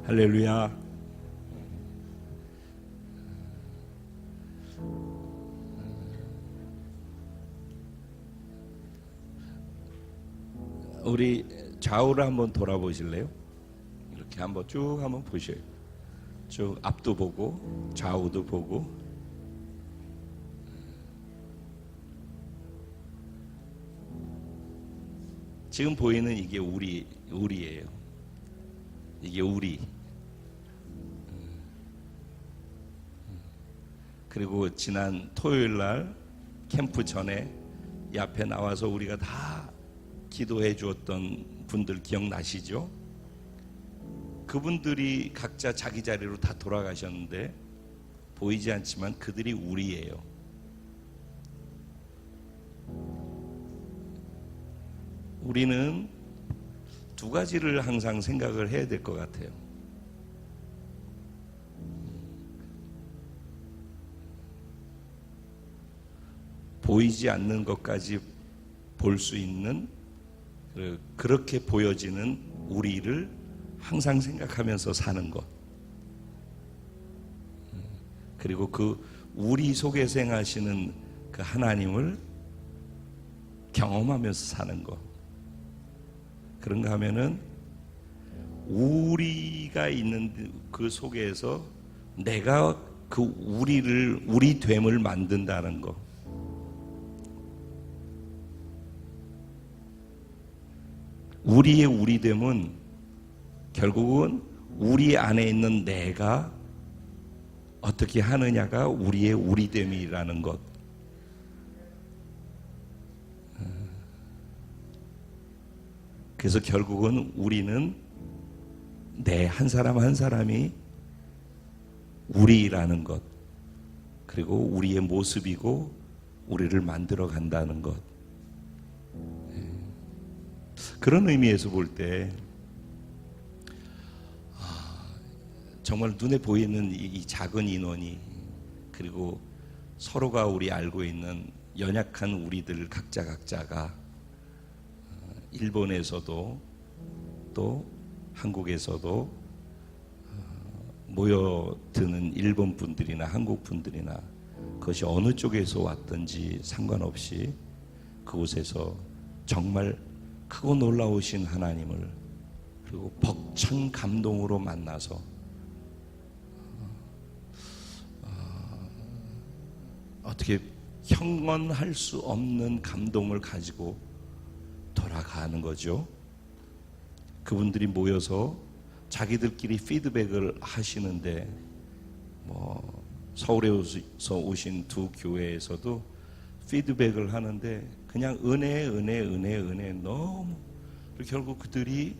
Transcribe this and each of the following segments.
할렐루야. 우리 좌우를 한번 돌아보실래요? 이렇게 한번 쭉 한번 보셔요. 쭉 앞도 보고 좌우도 보고. 지금 보이는 이게 우리예요. 이게 우리. 그리고 지난 토요일 날 캠프 전에 이 앞에 나와서 우리가 다 기도해 주었던 분들 기억나시죠? 그분들이 각자 자기 자리로 다 돌아가셨는데 보이지 않지만 그들이 우리예요. 우리는 두 가지를 항상 생각을 해야 될 것 같아요. 보이지 않는 것까지 볼 수 있는, 그렇게 보여지는 우리를 항상 생각하면서 사는 것. 그리고 그 우리 속에서 행하시는 그 하나님을 경험하면서 사는 것. 그런가 하면은 우리가 있는 그 속에서 내가 그 우리 됨을 만든다는 것. 우리의 우리됨은 결국은 우리 안에 있는 내가 어떻게 하느냐가 우리의 우리됨이라는 것. 그래서 결국은 우리는 내 한 사람 한 사람이 우리라는 것, 그리고 우리의 모습이고 우리를 만들어 간다는 것. 그런 의미에서 볼 때 정말 눈에 보이는 이 작은 인원이, 그리고 서로가 우리 알고 있는 연약한 우리들 각자가 일본에서도 또 한국에서도 모여드는 일본 분들이나 한국 분들이나 그것이 어느 쪽에서 왔든지 상관없이 그곳에서 정말 크고 놀라우신 하나님을, 그리고 벅찬 감동으로 만나서 어떻게 형언할 수 없는 감동을 가지고 돌아가는 거죠. 그분들이 모여서 자기들끼리 피드백을 하시는데, 서울에서 오신 두 교회에서도 피드백을 하는데 그냥 은혜 너무, 결국 그들이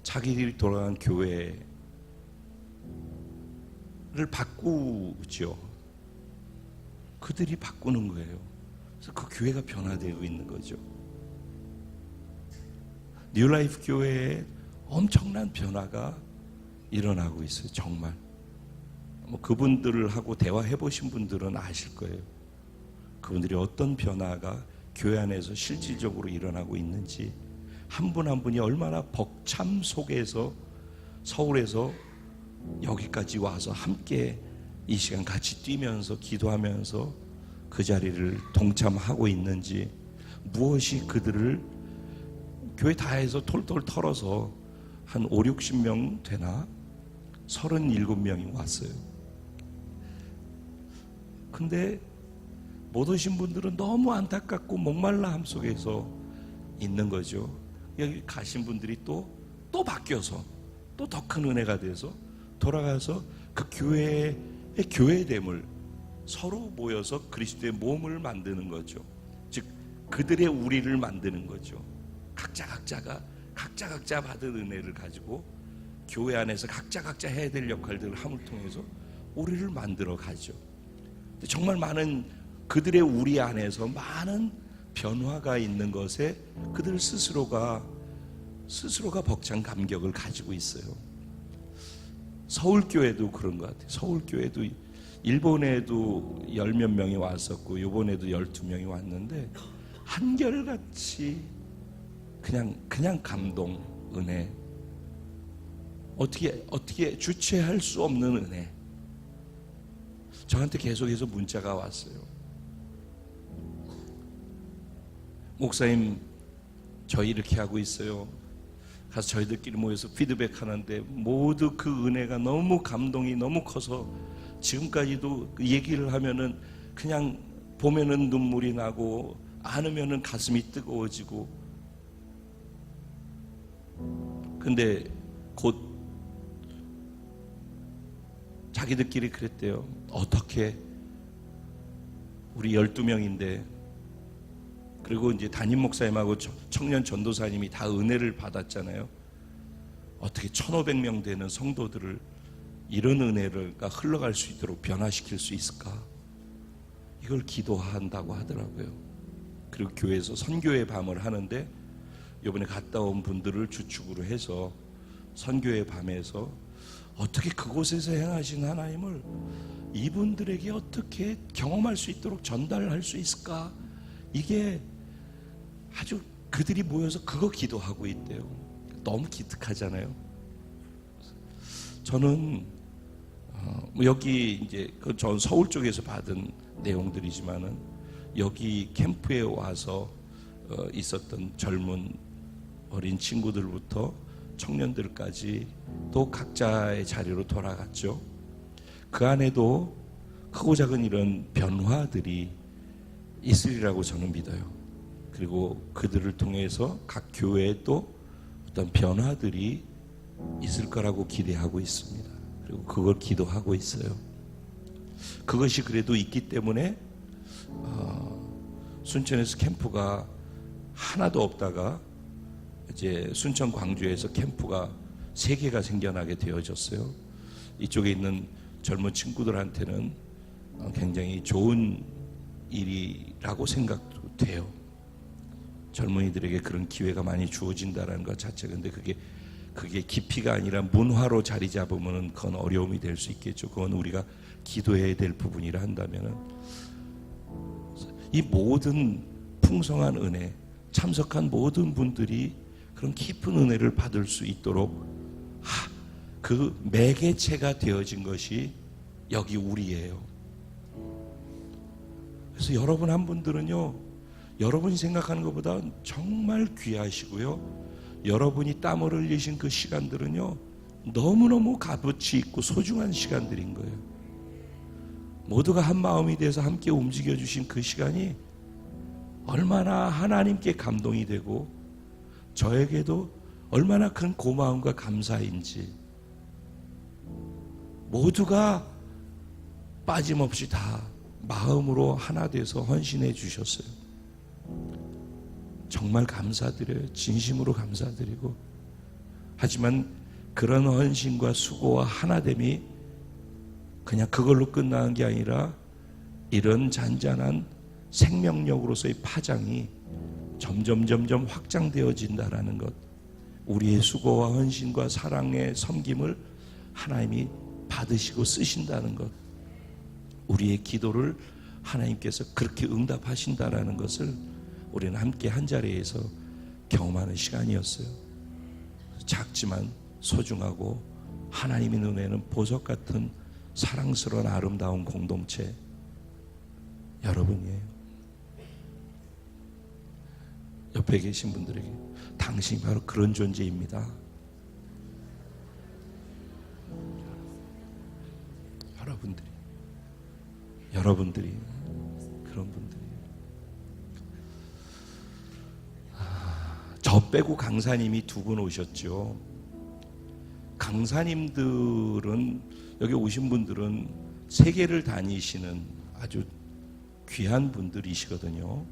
자기들이 돌아간 교회를 바꾸죠. 그들이 바꾸는 거예요. 그래서 그 교회가 변화되고 있는 거죠. 뉴라이프 교회에 엄청난 변화가 일어나고 있어요. 정말 그분들하고 대화해 보신 분들은 아실 거예요. 그분들이 어떤 변화가 교회 안에서 실질적으로 일어나고 있는지, 한 분 한 분이 얼마나 벅참 속에서 서울에서 여기까지 와서 함께 이 시간 같이 뛰면서 기도하면서 그 자리를 동참하고 있는지, 무엇이 그들을 교회 다 해서 톨톨 털어서 한 5, 60명 되나? 37명이 왔어요. 근데 못 오신 분들은 너무 안타깝고 목말라함 속에서 있는 거죠. 여기 가신 분들이 또 바뀌어서 또 더 큰 은혜가 돼서 돌아가서 그 교회의 교회됨을 서로 모여서 그리스도의 몸을 만드는 거죠. 즉 그들의 우리를 만드는 거죠. 각자가 받은 은혜를 가지고 교회 안에서 각자 해야 될 역할들을 함을 통해서 우리를 만들어 가죠. 정말 많은 그들의 우리 안에서 많은 변화가 있는 것에 그들 스스로가 벅찬 감격을 가지고 있어요. 서울교회도 그런 것 같아요. 서울교회도 일본에도 10몇 명이 왔었고 이번에도 12명이 왔는데 한결같이 그냥 감동, 은혜. 어떻게 주체할 수 없는 은혜. 저한테 계속해서 문자가 왔어요. 목사님, 저희 이렇게 하고 있어요. 가서 저희들끼리 모여서 피드백 하는데 모두 그 은혜가 너무 감동이 너무 커서 지금까지도 그 얘기를 하면은 그냥 보면은 눈물이 나고 안으면은 가슴이 뜨거워지고. 근데 곧 자기들끼리 그랬대요. 어떻게 우리 12명인데, 그리고 이제 담임 목사님하고 청년 전도사님이 다 은혜를 받았잖아요. 어떻게 1,500명 되는 성도들을 이런 은혜가 흘러갈 수 있도록 변화시킬 수 있을까? 이걸 기도한다고 하더라고요. 그리고 교회에서 선교의 밤을 하는데 이번에 갔다 온 분들을 주축으로 해서 선교의 밤에서 어떻게 그곳에서 행하신 하나님을 이분들에게 어떻게 경험할 수 있도록 전달할 수 있을까? 이게 아주 그들이 모여서 그거 기도하고 있대요. 너무 기특하잖아요. 저는 여기 이제 전 서울 쪽에서 받은 내용들이지만은 여기 캠프에 와서 있었던 젊은 어린 친구들부터 청년들까지 또 각자의 자리로 돌아갔죠. 그 안에도 크고 작은 이런 변화들이 있으리라고 저는 믿어요. 그리고 그들을 통해서 각 교회에 또 어떤 변화들이 있을 거라고 기대하고 있습니다. 그리고 그걸 기도하고 있어요. 그것이 그래도 있기 때문에 순천에서 캠프가 하나도 없다가 이제 순천 광주에서 캠프가 3개가 생겨나게 되어졌어요. 이쪽에 있는 젊은 친구들한테는 굉장히 좋은 일이라고 생각도 돼요. 젊은이들에게 그런 기회가 많이 주어진다는 것 자체가. 근데 그게 깊이가 아니라 문화로 자리 잡으면 그건 어려움이 될 수 있겠죠. 그건 우리가 기도해야 될 부분이라 한다면은 이 모든 풍성한 은혜, 참석한 모든 분들이 그런 깊은 은혜를 받을 수 있도록 그 매개체가 되어진 것이 여기 우리예요. 그래서 여러분 한 분들은요, 여러분이 생각하는 것보다 정말 귀하시고요, 여러분이 땀을 흘리신 그 시간들은요 너무너무 값어치 있고 소중한 시간들인 거예요. 모두가 한 마음이 돼서 함께 움직여 주신 그 시간이 얼마나 하나님께 감동이 되고 저에게도 얼마나 큰 고마움과 감사인지 모두가 빠짐없이 다 마음으로 하나 돼서 헌신해 주셨어요. 정말 감사드려요. 진심으로 감사드리고, 하지만 그런 헌신과 수고와 하나됨이 그냥 그걸로 끝나는 게 아니라 이런 잔잔한 생명력으로서의 파장이 점점 확장되어진다라는 것, 우리의 수고와 헌신과 사랑의 섬김을 하나님이 받으시고 쓰신다는 것, 우리의 기도를 하나님께서 그렇게 응답하신다라는 것을 우리는 함께 한 자리에서 경험하는 시간이었어요. 작지만 소중하고 하나님의 눈에는 보석 같은 사랑스러운 아름다운 공동체 여러분이에요. 옆에 계신 분들에게 당신이 바로 그런 존재입니다. 여러분들이 그런 분들이에요. 저 빼고 강사님이 2분 오셨죠. 강사님들은, 여기 오신 분들은 세계를 다니시는 아주 귀한 분들이시거든요.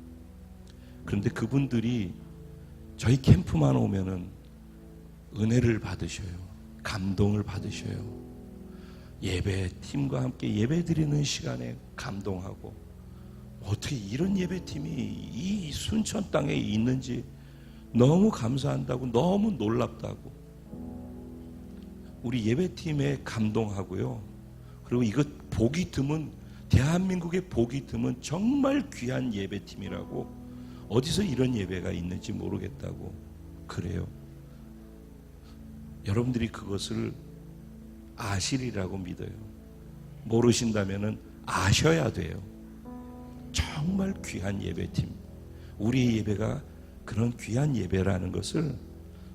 그런데 그분들이 저희 캠프만 오면은 은혜를 받으셔요. 감동을 받으셔요. 예배 팀과 함께 예배 드리는 시간에 감동하고, 어떻게 이런 예배팀이 이 순천 땅에 있는지 너무 감사한다고, 너무 놀랍다고. 우리 예배팀에 감동하고요. 그리고 이거 보기 드문, 대한민국의 보기 드문 정말 귀한 예배팀이라고, 어디서 이런 예배가 있는지 모르겠다고 그래요. 여러분들이 그것을 아시리라고 믿어요. 모르신다면은 아셔야 돼요. 정말 귀한 예배팀, 우리의 예배가 그런 귀한 예배라는 것을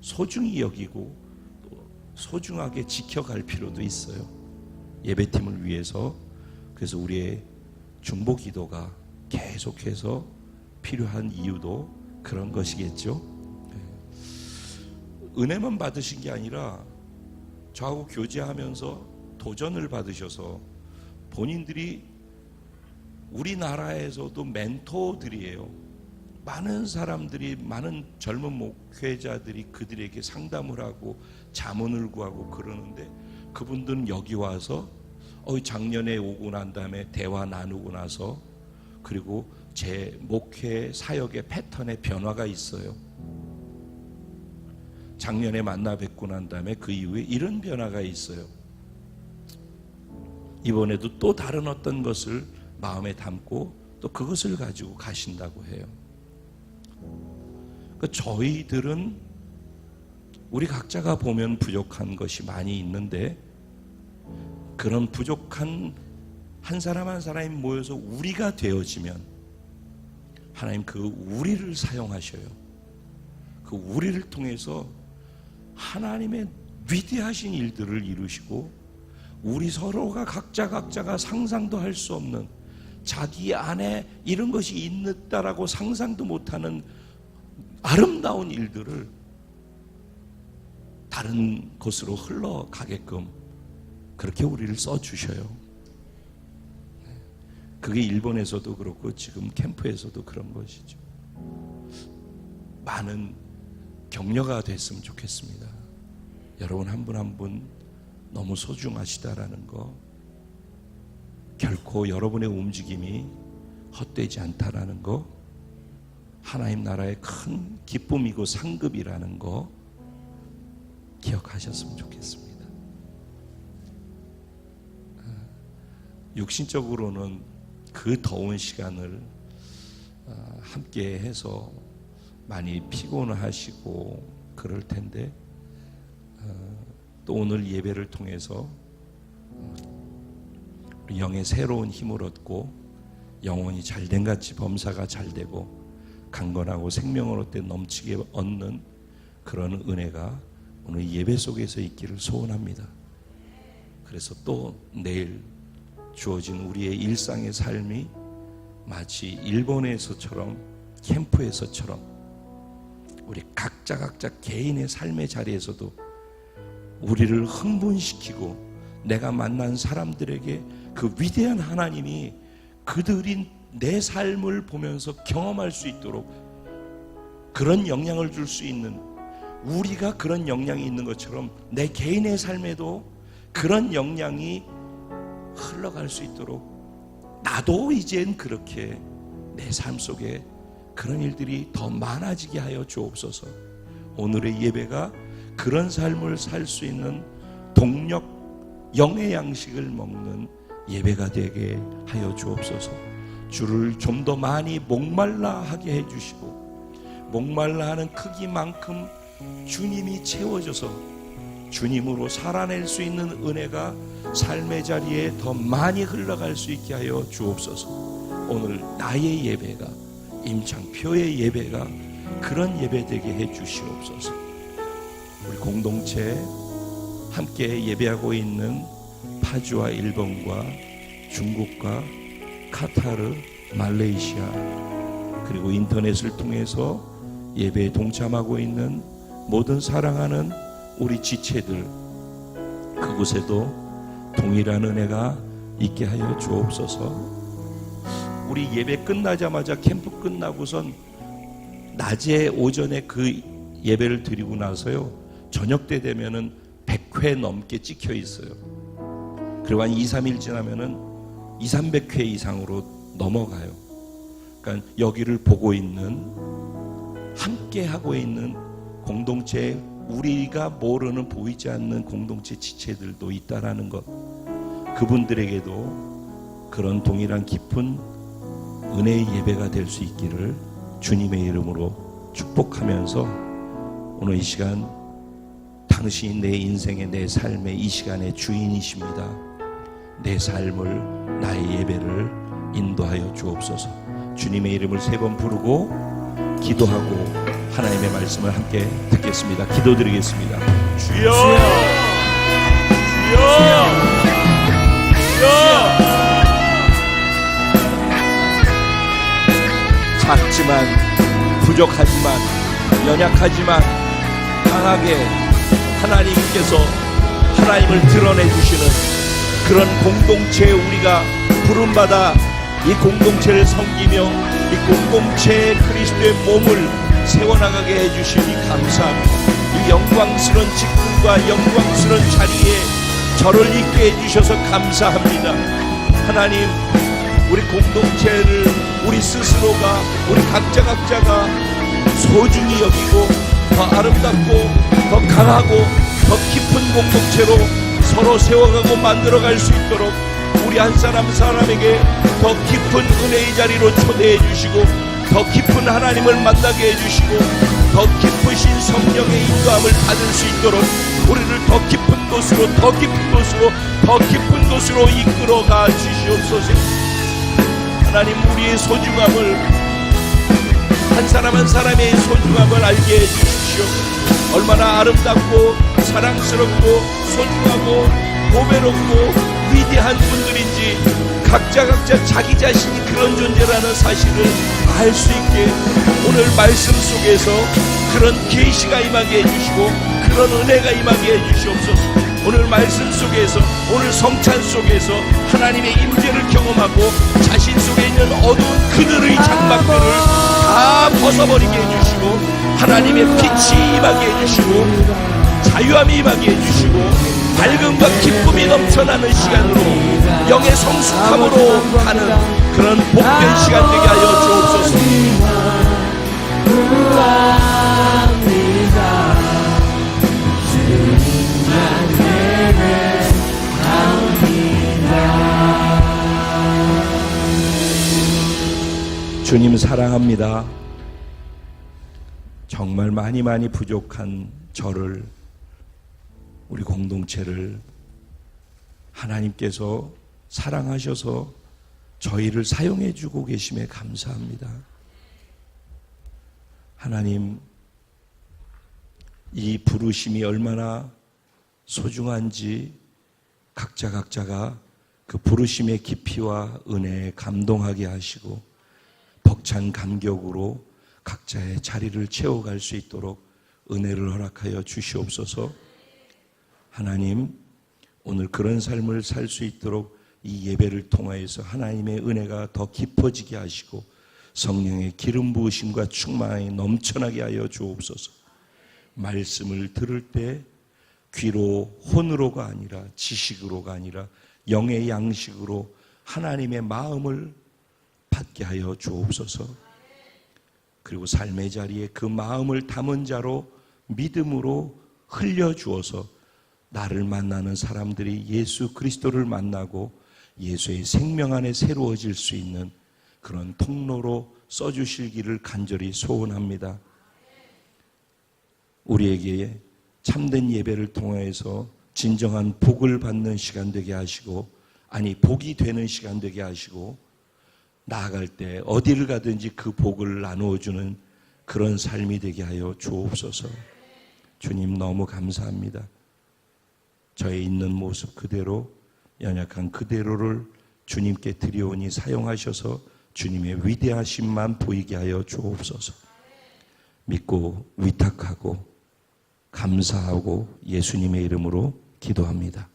소중히 여기고 또 소중하게 지켜갈 필요도 있어요. 예배팀을 위해서. 그래서 우리의 중보 기도가 계속해서 필요한 이유도 그런 것이겠죠. 은혜만 받으신 게 아니라 저하고 교제하면서 도전을 받으셔서 본인들이 우리나라에서도 멘토들이에요. 많은 사람들이, 많은 젊은 목회자들이 그들에게 상담을 하고 자문을 구하고 그러는데, 그분들은 여기 와서 작년에 오고 난 다음에 대화 나누고 나서, 그리고 제 목회 사역의 패턴에 변화가 있어요. 작년에 만나 뵙고 난 다음에 그 이후에 이런 변화가 있어요. 이번에도 또 다른 어떤 것을 마음에 담고 또 그것을 가지고 가신다고 해요. 저희들은 우리 각자가 보면 부족한 것이 많이 있는데, 그런 부족한 한 사람 한 사람이 모여서 우리가 되어지면 하나님 그 우리를 사용하셔요. 그 우리를 통해서 하나님의 위대하신 일들을 이루시고, 우리 서로가 각자가 상상도 할 수 없는, 자기 안에 이런 것이 있다라고 상상도 못하는 아름다운 일들을 다른 곳으로 흘러가게끔 그렇게 우리를 써주셔요. 그게 일본에서도 그렇고 지금 캠프에서도 그런 것이죠. 많은 격려가 됐으면 좋겠습니다. 여러분 한 분 한 분 너무 소중하시다라는 거, 결코 여러분의 움직임이 헛되지 않다라는 거, 하나님 나라의 큰 기쁨이고 상급이라는 거 기억하셨으면 좋겠습니다. 육신적으로는 그 더운 시간을 함께 해서 많이 피곤하시고 그럴 텐데, 또 오늘 예배를 통해서 우리 영의 새로운 힘을 얻고 영혼이 잘된 같이 범사가 잘되고 강건하고 생명을 얻되 넘치게 얻는 그런 은혜가 오늘 예배 속에서 있기를 소원합니다. 그래서 또 내일 주어진 우리의 일상의 삶이 마치 일본에서처럼, 캠프에서처럼 우리 각자 개인의 삶의 자리에서도 우리를 흥분시키고, 내가 만난 사람들에게 그 위대한 하나님이 그들이 내 삶을 보면서 경험할 수 있도록 그런 영향을 줄 수 있는, 우리가 그런 영향이 있는 것처럼 내 개인의 삶에도 그런 영향이 흘러갈 수 있도록 나도 이젠 그렇게 내 삶 속에 그런 일들이 더 많아지게 하여 주옵소서. 오늘의 예배가 그런 삶을 살 수 있는 동력, 영의 양식을 먹는 예배가 되게 하여 주옵소서. 주를 좀 더 많이 목말라 하게 해주시고, 목말라 하는 크기만큼 주님이 채워져서 주님으로 살아낼 수 있는 은혜가 삶의 자리에 더 많이 흘러갈 수 있게 하여 주옵소서. 오늘 나의 예배가, 임창표의 예배가 그런 예배 되게 해 주시옵소서. 우리 공동체 함께 예배하고 있는 파주와 일본과 중국과 카타르, 말레이시아, 그리고 인터넷을 통해서 예배에 동참하고 있는 모든 사랑하는 우리 지체들, 그곳에도 동일한 은혜가 있게 하여 주옵소서. 우리 예배 끝나자마자 캠프 끝나고선 낮에 오전에 그 예배를 드리고 나서요, 저녁 때 되면은 100회 넘게 찍혀 있어요. 그리고 한 2, 3일 지나면은 2, 300회 이상으로 넘어가요. 그러니까 여기를 보고 있는, 함께 하고 있는 공동체, 우리가 모르는, 보이지 않는 공동체 지체들도 있다라는 것, 그분들에게도 그런 동일한 깊은 은혜의 예배가 될 수 있기를 주님의 이름으로 축복하면서 오늘 이 시간 당신이 내 인생의, 내 삶의 이 시간의 주인이십니다. 내 삶을, 나의 예배를 인도하여 주옵소서. 주님의 이름을 3번 부르고 기도하고 하나님의 말씀을 함께 듣겠습니다. 기도드리겠습니다. 주여! 주여! 주여! 작지만, 부족하지만, 연약하지만 강하게 하나님께서 하나님을 드러내 주시는 그런 공동체에 우리가 부름받아 이 공동체를 섬기며 이 공동체의 그리스도의 몸을 세워나가게 해주시니 감사합니다. 이 영광스러운 직분과 영광스러운 자리에 저를 있게 해주셔서 감사합니다. 하나님, 우리 공동체를 우리 스스로가, 우리 각자가 소중히 여기고 더 아름답고 더 강하고 더 깊은 공동체로 서로 세워가고 만들어갈 수 있도록 우리 한 사람 사람에게 더 깊은 은혜의 자리로 초대해 주시고 더 깊은 하나님을 만나게 해주시고 더 깊으신 성령의 인도함을 받을 수 있도록 우리를 더 깊은 곳으로 더 깊은 곳으로 더 깊은 곳으로 이끌어가 주시옵소서. 하나님, 우리의 소중함을, 한 사람 한 사람의 소중함을 알게 해주십시오. 얼마나 아름답고 사랑스럽고 소중하고 보배롭고 위대한 분들인지 각자 자기 자신이 그런 존재라는 사실을 알 수 있게 오늘 말씀 속에서 그런 계시가 임하게 해주시고 그런 은혜가 임하게 해주시옵소서. 오늘 말씀 속에서, 오늘 성찬 속에서 하나님의 임재를 경험하고 자신 속에 있는 어두운 그들의 장막들을 다 벗어버리게 해주시고 하나님의 빛이 임하게 해주시고 자유함이 임하게 해주시고 밝음과 기쁨이 넘쳐나는 시간으로 영의 성숙함으로 가는 그런 복된 시간 되게 하여 주옵소서. 주님 사랑합니다. 정말 많이 부족한 저를, 우리 공동체를 하나님께서 사랑하셔서 저희를 사용해 주고 계심에 감사합니다. 하나님, 이 부르심이 얼마나 소중한지 각자가 그 부르심의 깊이와 은혜에 감동하게 하시고 벅찬 감격으로 각자의 자리를 채워갈 수 있도록 은혜를 허락하여 주시옵소서. 하나님, 오늘 그런 삶을 살 수 있도록 이 예배를 통하여서 하나님의 은혜가 더 깊어지게 하시고 성령의 기름 부으심과 충만이 넘쳐나게 하여 주옵소서. 말씀을 들을 때 귀로 혼으로가 아니라 지식으로가 아니라 영의 양식으로 하나님의 마음을 받게 하여 주옵소서. 그리고 삶의 자리에 그 마음을 담은 자로 믿음으로 흘려주어서 나를 만나는 사람들이 예수 그리스도를 만나고 예수의 생명 안에 새로워질 수 있는 그런 통로로 써주실 길을 간절히 소원합니다. 우리에게 참된 예배를 통해서 진정한 복을 받는 시간 되게 하시고, 아니 복이 되는 시간 되게 하시고, 나아갈 때 어디를 가든지 그 복을 나누어주는 그런 삶이 되게 하여 주옵소서. 주님 너무 감사합니다. 저의 있는 모습 그대로, 연약한 그대로를 주님께 드려오니 사용하셔서 주님의 위대하심만 보이게 하여 주옵소서. 믿고 위탁하고 감사하고 예수님의 이름으로 기도합니다.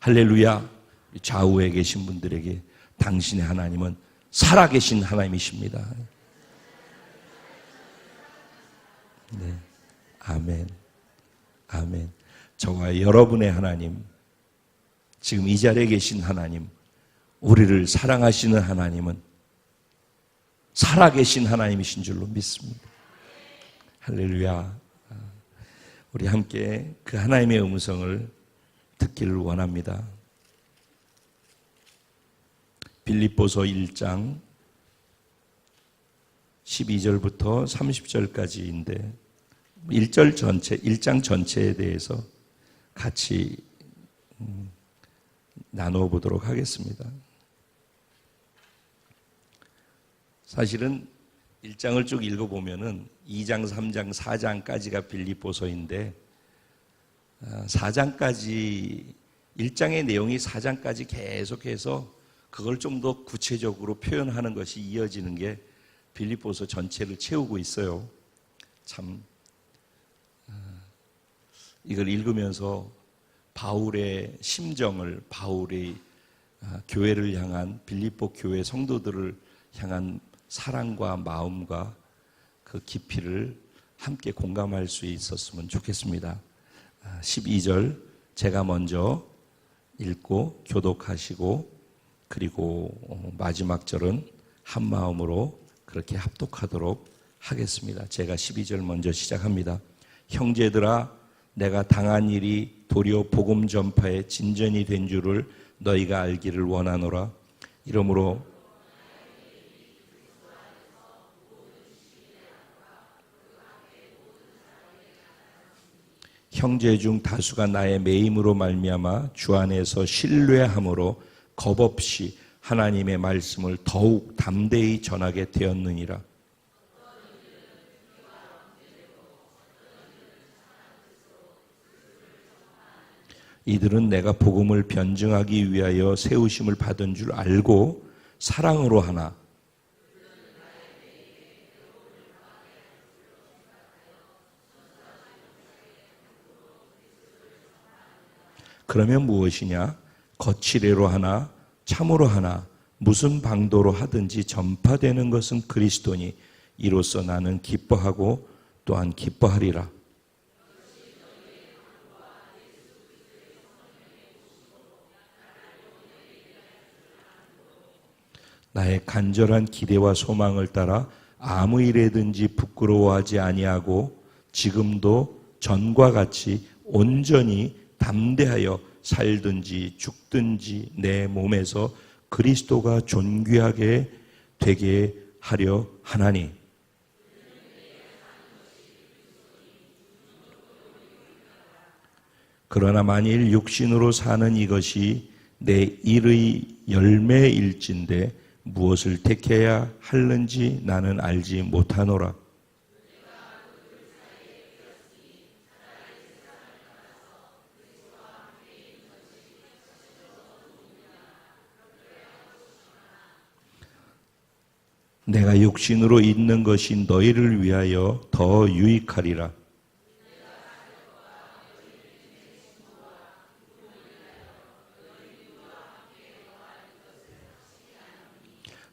할렐루야. 좌우에 계신 분들에게 당신의 하나님은 살아계신 하나님이십니다. 네, 아멘, 아멘. 저와 여러분의 하나님, 지금 이 자리에 계신 하나님, 우리를 사랑하시는 하나님은 살아계신 하나님이신 줄로 믿습니다. 할렐루야. 우리 함께 그 하나님의 음성을 듣기를 원합니다. 빌립보서 1장 12절부터 30절까지인데 1절 전체, 1장 전체에 대해서 같이 나누어 보도록 하겠습니다. 사실은 1장을 쭉 읽어보면은 2장, 3장, 4장까지가 빌립보서인데 4장까지 1장의 내용이 4장까지 계속해서 그걸 좀 더 구체적으로 표현하는 것이 이어지는 게 빌립보서 전체를 채우고 있어요. 참 이걸 읽으면서 바울의 심정을, 바울의 교회를 향한, 빌립보 교회 성도들을 향한 사랑과 마음과 그 깊이를 함께 공감할 수 있었으면 좋겠습니다. 12절 제가 먼저 읽고 교독하시고, 그리고 마지막 절은 한 마음으로 그렇게 합독하도록 하겠습니다. 제가 12절 먼저 시작합니다. 형제들아, 내가 당한 일이 도리어 복음 전파의 진전이 된 줄을 너희가 알기를 원하노라. 이러므로 형제 중 다수가 나의 매임으로 말미암아 주 안에서 신뢰함으로 겁없이 하나님의 말씀을 더욱 담대히 전하게 되었느니라. 이들은 내가 복음을 변증하기 위하여 세우심을 받은 줄 알고 사랑으로 하나 그러면 무엇이냐? 거칠애로 하나 참으로 하나 무슨 방도로 하든지 전파되는 것은 그리스도니 이로써 나는 기뻐하고 또한 기뻐하리라. 나의 간절한 기대와 소망을 따라 아무 일에든지 부끄러워하지 아니하고 지금도 전과 같이 온전히 담대하여 살든지 죽든지 내 몸에서 그리스도가 존귀하게 되게 하려 하나니. 그러나 만일 육신으로 사는 이것이 내 일의 열매일진데 무엇을 택해야 할는지 나는 알지 못하노라. 내가 육신으로 있는 것이 너희를 위하여 더 유익하리라.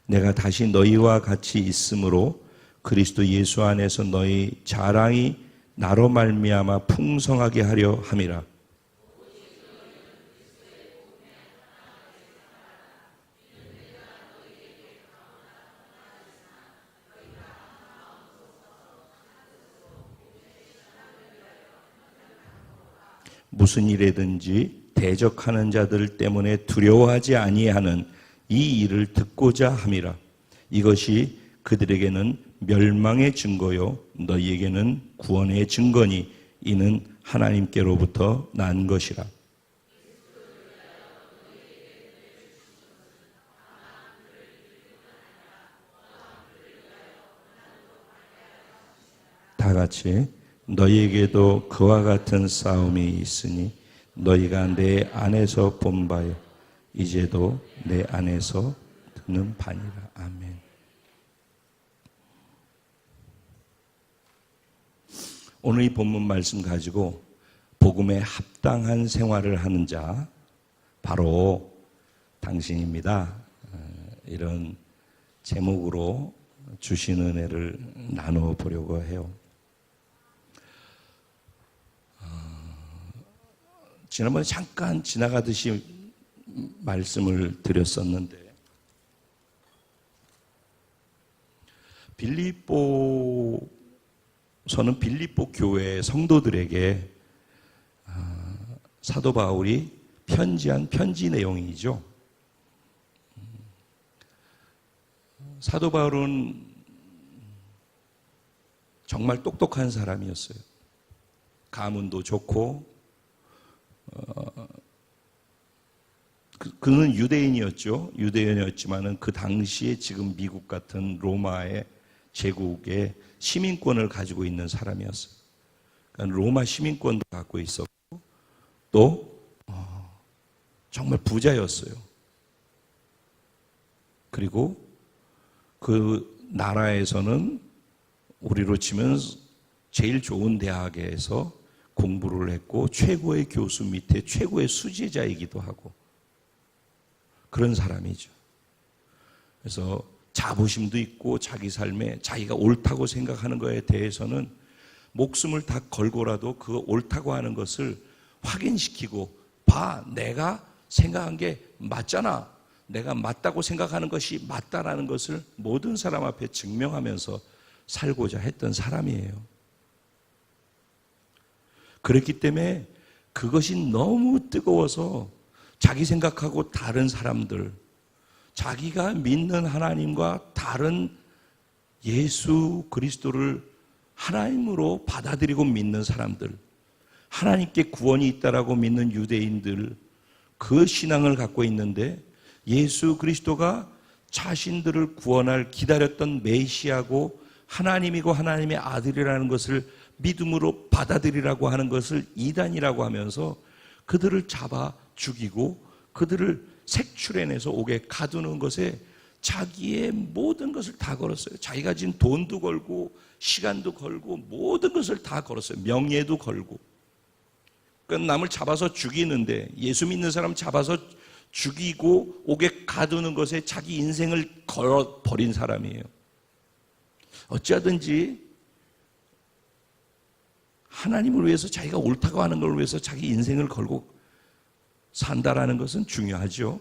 내가 다시 너희와 같이 있으므로 그리스도 예수 안에서 너희 자랑이 나로 말미암아 풍성하게 하려 함이라. 무슨 일에든지 대적하는 자들 때문에 두려워하지 아니하는 이 일을 듣고자 함이라. 이것이 그들에게는 멸망의 증거요 너희에게는 구원의 증거니 이는 하나님께로부터 난 것이라. 다 같이 너희에게도 그와 같은 싸움이 있으니 너희가 내 안에서 본 바요 이제도 내 안에서 듣는 바니라. 아멘. 오늘 이 본문 말씀 가지고 복음에 합당한 생활을 하는 자 바로 당신입니다. 이런 제목으로 주신 은혜를 나누어 보려고 해요. 지난번에 잠깐 지나가듯이 말씀을 드렸었는데 빌립보서는 빌립보 교회 성도들에게 사도 바울이 편지한 편지 내용이죠. 사도 바울은 정말 똑똑한 사람이었어요. 가문도 좋고 그는 유대인이었죠. 유대인이었지만은 그 당시에 지금 미국 같은 로마의 제국의 시민권을 가지고 있는 사람이었어요. 그러니까 로마 시민권도 갖고 있었고 또 정말 부자였어요. 그리고 그 나라에서는 우리로 치면 제일 좋은 대학에서 공부를 했고 최고의 교수 밑에 최고의 수제자이기도 하고 그런 사람이죠. 그래서 자부심도 있고 자기 삶에 자기가 옳다고 생각하는 것에 대해서는 목숨을 다 걸고라도 그 옳다고 하는 것을 확인시키고 봐, 내가 생각한 게 맞잖아. 내가 맞다고 생각하는 것이 맞다라는 것을 모든 사람 앞에 증명하면서 살고자 했던 사람이에요. 그렇기 때문에 그것이 너무 뜨거워서 자기 생각하고 다른 사람들, 자기가 믿는 하나님과 다른 예수 그리스도를 하나님으로 받아들이고 믿는 사람들, 하나님께 구원이 있다라고 믿는 유대인들, 그 신앙을 갖고 있는데 예수 그리스도가 자신들을 구원할 기다렸던 메시아고 하나님이고 하나님의 아들이라는 것을 믿음으로 받아들이라고 하는 것을 이단이라고 하면서 그들을 잡아 죽이고 그들을 색출해내서 옥에 가두는 것에 자기의 모든 것을 다 걸었어요. 자기가 진 돈도 걸고 시간도 걸고 모든 것을 다 걸었어요. 명예도 걸고. 그러니까 남을 잡아서 죽이는데 예수 믿는 사람 잡아서 죽이고 옥에 가두는 것에 자기 인생을 걸어버린 사람이에요. 어찌하든지 하나님을 위해서 자기가 옳다고 하는 걸 위해서 자기 인생을 걸고 산다라는 것은 중요하죠.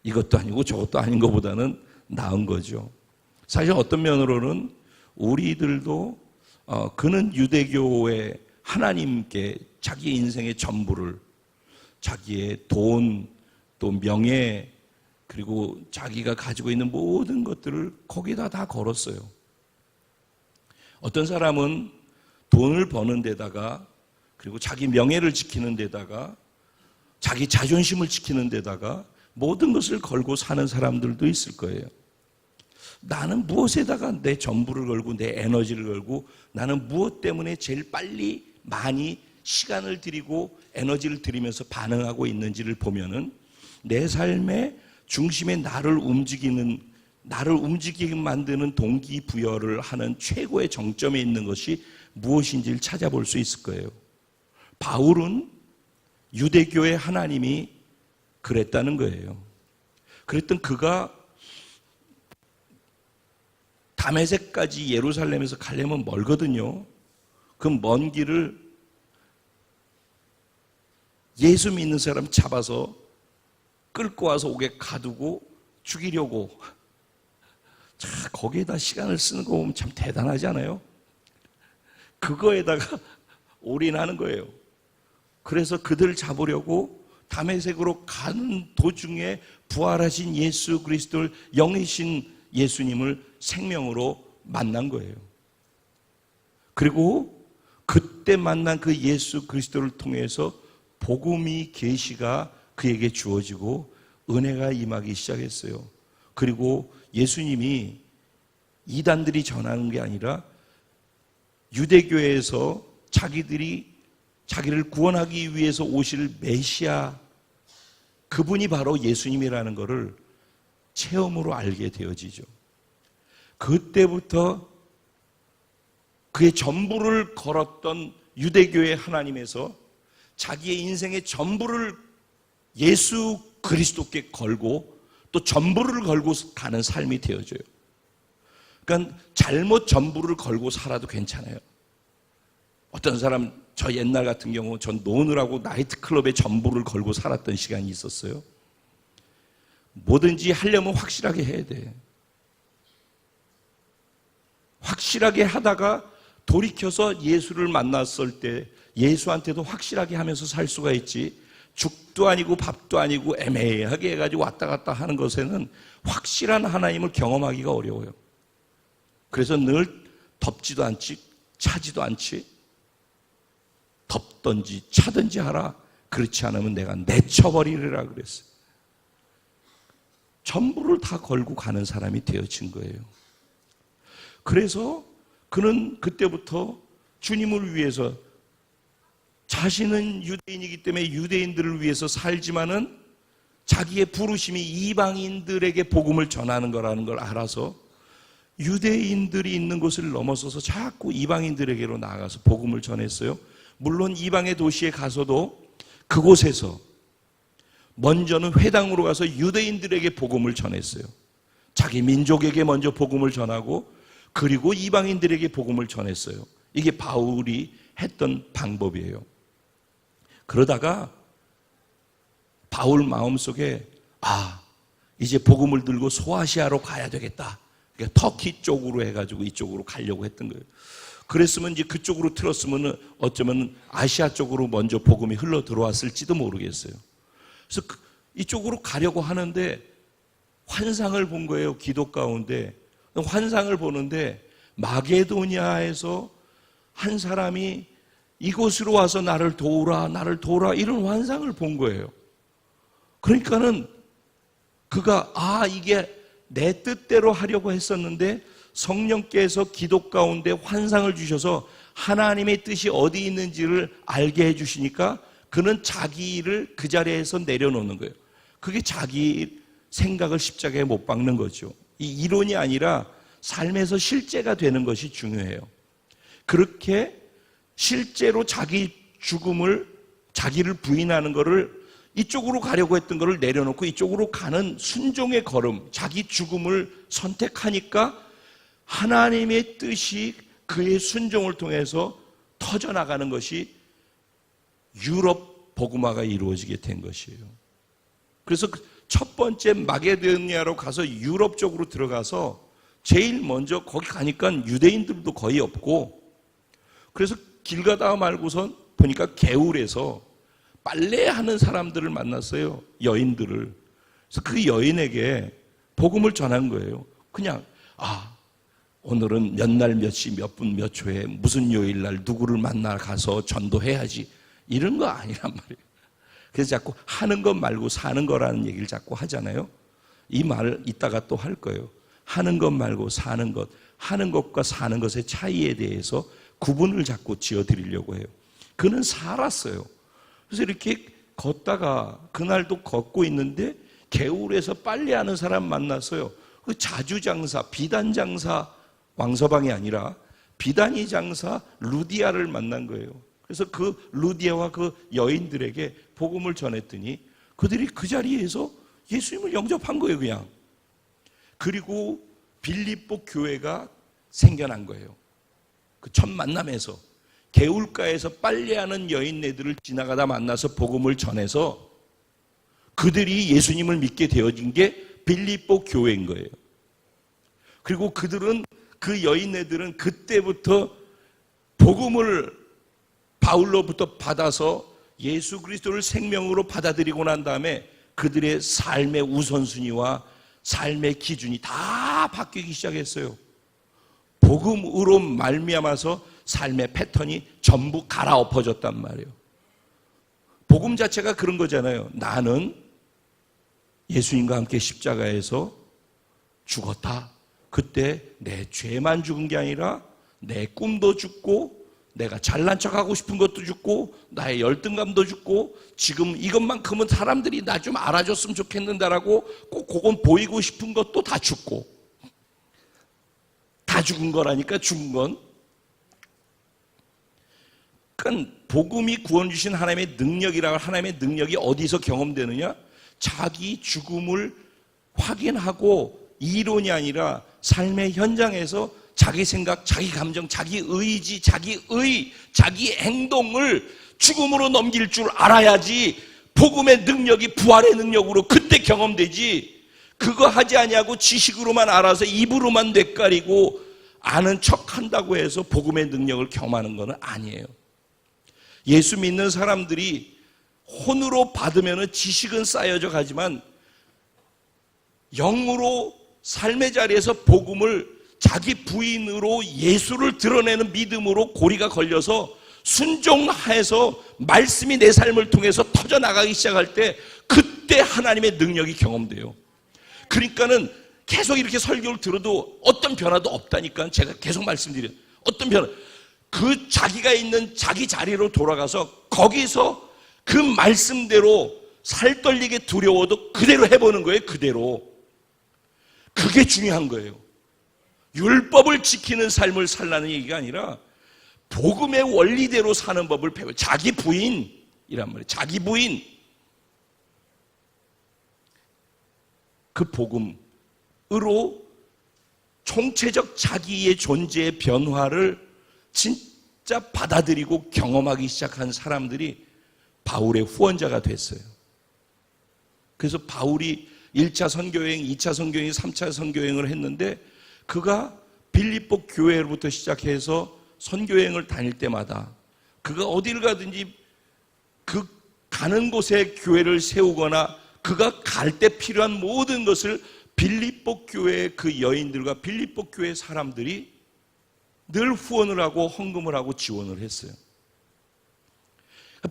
이것도 아니고 저것도 아닌 것보다는 나은 거죠. 사실 어떤 면으로는 우리들도 그는 유대교의 하나님께 자기 인생의 전부를 자기의 돈, 또 명예, 그리고 자기가 가지고 있는 모든 것들을 거기다 다 걸었어요. 어떤 사람은 돈을 버는 데다가 그리고 자기 명예를 지키는 데다가 자기 자존심을 지키는 데다가 모든 것을 걸고 사는 사람들도 있을 거예요. 나는 무엇에다가 내 전부를 걸고 내 에너지를 걸고 나는 무엇 때문에 제일 빨리 많이 시간을 들이고 에너지를 들이면서 반응하고 있는지를 보면은 내 삶의 중심에 나를 움직이게 만드는 동기부여를 하는 최고의 정점에 있는 것이 무엇인지를 찾아볼 수 있을 거예요. 바울은 유대교의 하나님이 그랬다는 거예요. 그랬던 그가 다메섹까지 예루살렘에서 가려면 멀거든요. 그 먼 길을 예수 믿는 사람 잡아서 끌고 와서 옥에 가두고 죽이려고 거기에다 시간을 쓰는 거 보면 참 대단하지 않아요? 그거에다가 올인하는 거예요. 그래서 그들을 잡으려고 다메섹으로 가는 도중에 부활하신 예수 그리스도를 영이신 예수님을 생명으로 만난 거예요. 그리고 그때 만난 그 예수 그리스도를 통해서 복음이 계시가 그에게 주어지고 은혜가 임하기 시작했어요. 그리고 예수님이 이단들이 전하는 게 아니라 유대교에서 자기를 구원하기 위해서 오실 메시아, 그분이 바로 예수님이라는 것을 체험으로 알게 되어지죠. 그때부터 그의 전부를 걸었던 유대교의 하나님에서 자기의 인생의 전부를 예수 그리스도께 걸고 또 전부를 걸고 가는 삶이 되어져요. 그러니까 잘못 전부를 걸고 살아도 괜찮아요. 어떤 사람, 저 옛날 같은 경우 전 노느라고 나이트클럽에 전부를 걸고 살았던 시간이 있었어요. 뭐든지 하려면 확실하게 해야 돼. 확실하게 하다가 돌이켜서 예수를 만났을 때 예수한테도 확실하게 하면서 살 수가 있지, 죽도 아니고 밥도 아니고 애매하게 해가지고 왔다 갔다 하는 것에는 확실한 하나님을 경험하기가 어려워요. 그래서 늘 덥지도 않지 차지도 않지 덮든지 차든지 하라. 그렇지 않으면 내가 내쳐버리리라 그랬어요. 전부를 다 걸고 가는 사람이 되어진 거예요. 그래서 그는 그때부터 주님을 위해서, 자신은 유대인이기 때문에 유대인들을 위해서 살지만은 자기의 부르심이 이방인들에게 복음을 전하는 거라는 걸 알아서 유대인들이 있는 곳을 넘어서서 자꾸 이방인들에게로 나아가서 복음을 전했어요. 물론 이방의 도시에 가서도 그곳에서 먼저는 회당으로 가서 유대인들에게 복음을 전했어요. 자기 민족에게 먼저 복음을 전하고 그리고 이방인들에게 복음을 전했어요. 이게 바울이 했던 방법이에요. 그러다가 바울 마음속에 이제 복음을 들고 소아시아로 가야 되겠다. 그러니까 터키 쪽으로 해가지고 이쪽으로 가려고 했던 거예요. 그랬으면 이제 그쪽으로 틀었으면 어쩌면 아시아 쪽으로 먼저 복음이 흘러 들어왔을지도 모르겠어요. 그래서 이쪽으로 가려고 하는데 환상을 본 거예요. 기도 가운데 환상을 보는데 마게도니아에서 한 사람이 이곳으로 와서 나를 도우라 이런 환상을 본 거예요. 그러니까는 그가 이게 내 뜻대로 하려고 했었는데 성령께서 기도 가운데 환상을 주셔서 하나님의 뜻이 어디 있는지를 알게 해주시니까 그는 자기를 그 자리에서 내려놓는 거예요. 그게 자기 생각을 십자가에 못 박는 거죠. 이 이론이 아니라 삶에서 실제가 되는 것이 중요해요. 그렇게 실제로 자기 죽음을, 자기를 부인하는 것을, 이쪽으로 가려고 했던 것을 내려놓고 이쪽으로 가는 순종의 걸음, 자기 죽음을 선택하니까 하나님의 뜻이 그의 순종을 통해서 터져나가는 것이 유럽 복음화가 이루어지게 된 것이에요. 그래서 첫 번째 마게도니아로 가서 유럽 쪽으로 들어가서 제일 먼저 거기 가니까 유대인들도 거의 없고, 그래서 길 가다가 말고선 보니까 개울에서 빨래하는 사람들을 만났어요. 여인들을. 그래서 그 여인에게 복음을 전한 거예요. 그냥 오늘은 몇 날 몇 시 몇 분 몇 초에 무슨 요일 날 누구를 만나 가서 전도해야지, 이런 거 아니란 말이에요. 그래서 자꾸 하는 것 말고 사는 거라는 얘기를 자꾸 하잖아요. 이 말을 이따가 또 할 거예요. 하는 것 말고 사는 것, 하는 것과 사는 것의 차이에 대해서 구분을 자꾸 지어드리려고 해요. 그는 살았어요. 그래서 이렇게 걷다가 그날도 걷고 있는데 개울에서 빨래하는 사람 만났어요. 그 자주장사, 비단장사 왕서방이 아니라 비단이 장사 루디아를 만난 거예요. 그래서 그 루디아와 그 여인들에게 복음을 전했더니 그들이 그 자리에서 예수님을 영접한 거예요, 그냥. 그리고 빌립보 교회가 생겨난 거예요. 그 첫 만남에서 개울가에서 빨래하는 여인네들을 지나가다 만나서 복음을 전해서 그들이 예수님을 믿게 되어진 게 빌립보 교회인 거예요. 그리고 그 여인네들은 그때부터 복음을 바울로부터 받아서 예수 그리스도를 생명으로 받아들이고 난 다음에 그들의 삶의 우선순위와 삶의 기준이 다 바뀌기 시작했어요. 복음으로 말미암아서 삶의 패턴이 전부 갈아엎어졌단 말이에요. 복음 자체가 그런 거잖아요. 나는 예수님과 함께 십자가에서 죽었다. 그때 내 죄만 죽은 게 아니라 내 꿈도 죽고 내가 잘난 척하고 싶은 것도 죽고 나의 열등감도 죽고 지금 이것만큼은 사람들이 나 좀 알아줬으면 좋겠는다라고 꼭 그건 보이고 싶은 것도 다 죽고, 다 죽은 거라니까. 죽은 건 그러니까 복음이 구원 주신 하나님의 능력이라, 하나님의 능력이 어디서 경험되느냐? 자기 죽음을 확인하고 이론이 아니라 삶의 현장에서 자기 생각, 자기 감정, 자기 의지, 자기 행동을 죽음으로 넘길 줄 알아야지 복음의 능력이 부활의 능력으로 그때 경험되지. 그거 하지 아니하고 지식으로만 알아서 입으로만 뇌까리고 아는 척한다고 해서 복음의 능력을 경험하는 건 아니에요. 예수 믿는 사람들이 혼으로 받으면 지식은 쌓여져 가지만 영으로 삶의 자리에서 복음을 자기 부인으로 예수를 드러내는 믿음으로 고리가 걸려서 순종해서 말씀이 내 삶을 통해서 터져나가기 시작할 때 그때 하나님의 능력이 경험돼요. 그러니까는 계속 이렇게 설교를 들어도 어떤 변화도 없다니까. 제가 계속 말씀드려요. 어떤 변화, 그 자기가 있는 자기 자리로 돌아가서 거기서 그 말씀대로 살떨리게 두려워도 그대로 해보는 거예요. 그대로. 그게 중요한 거예요. 율법을 지키는 삶을 살라는 얘기가 아니라 복음의 원리대로 사는 법을 배워요. 자기 부인이란 말이에요. 자기 부인. 그 복음으로 총체적 자기의 존재의 변화를 진짜 받아들이고 경험하기 시작한 사람들이 바울의 후원자가 됐어요. 그래서 바울이 1차 선교여행, 2차 선교여행, 3차 선교여행을 했는데 그가 빌립보 교회로부터 시작해서 선교여행을 다닐 때마다 그가 어디를 가든지 그 가는 곳에 교회를 세우거나 그가 갈 때 필요한 모든 것을 빌립보 교회의 그 여인들과 빌립보 교회 사람들이 늘 후원을 하고 헌금을 하고 지원을 했어요.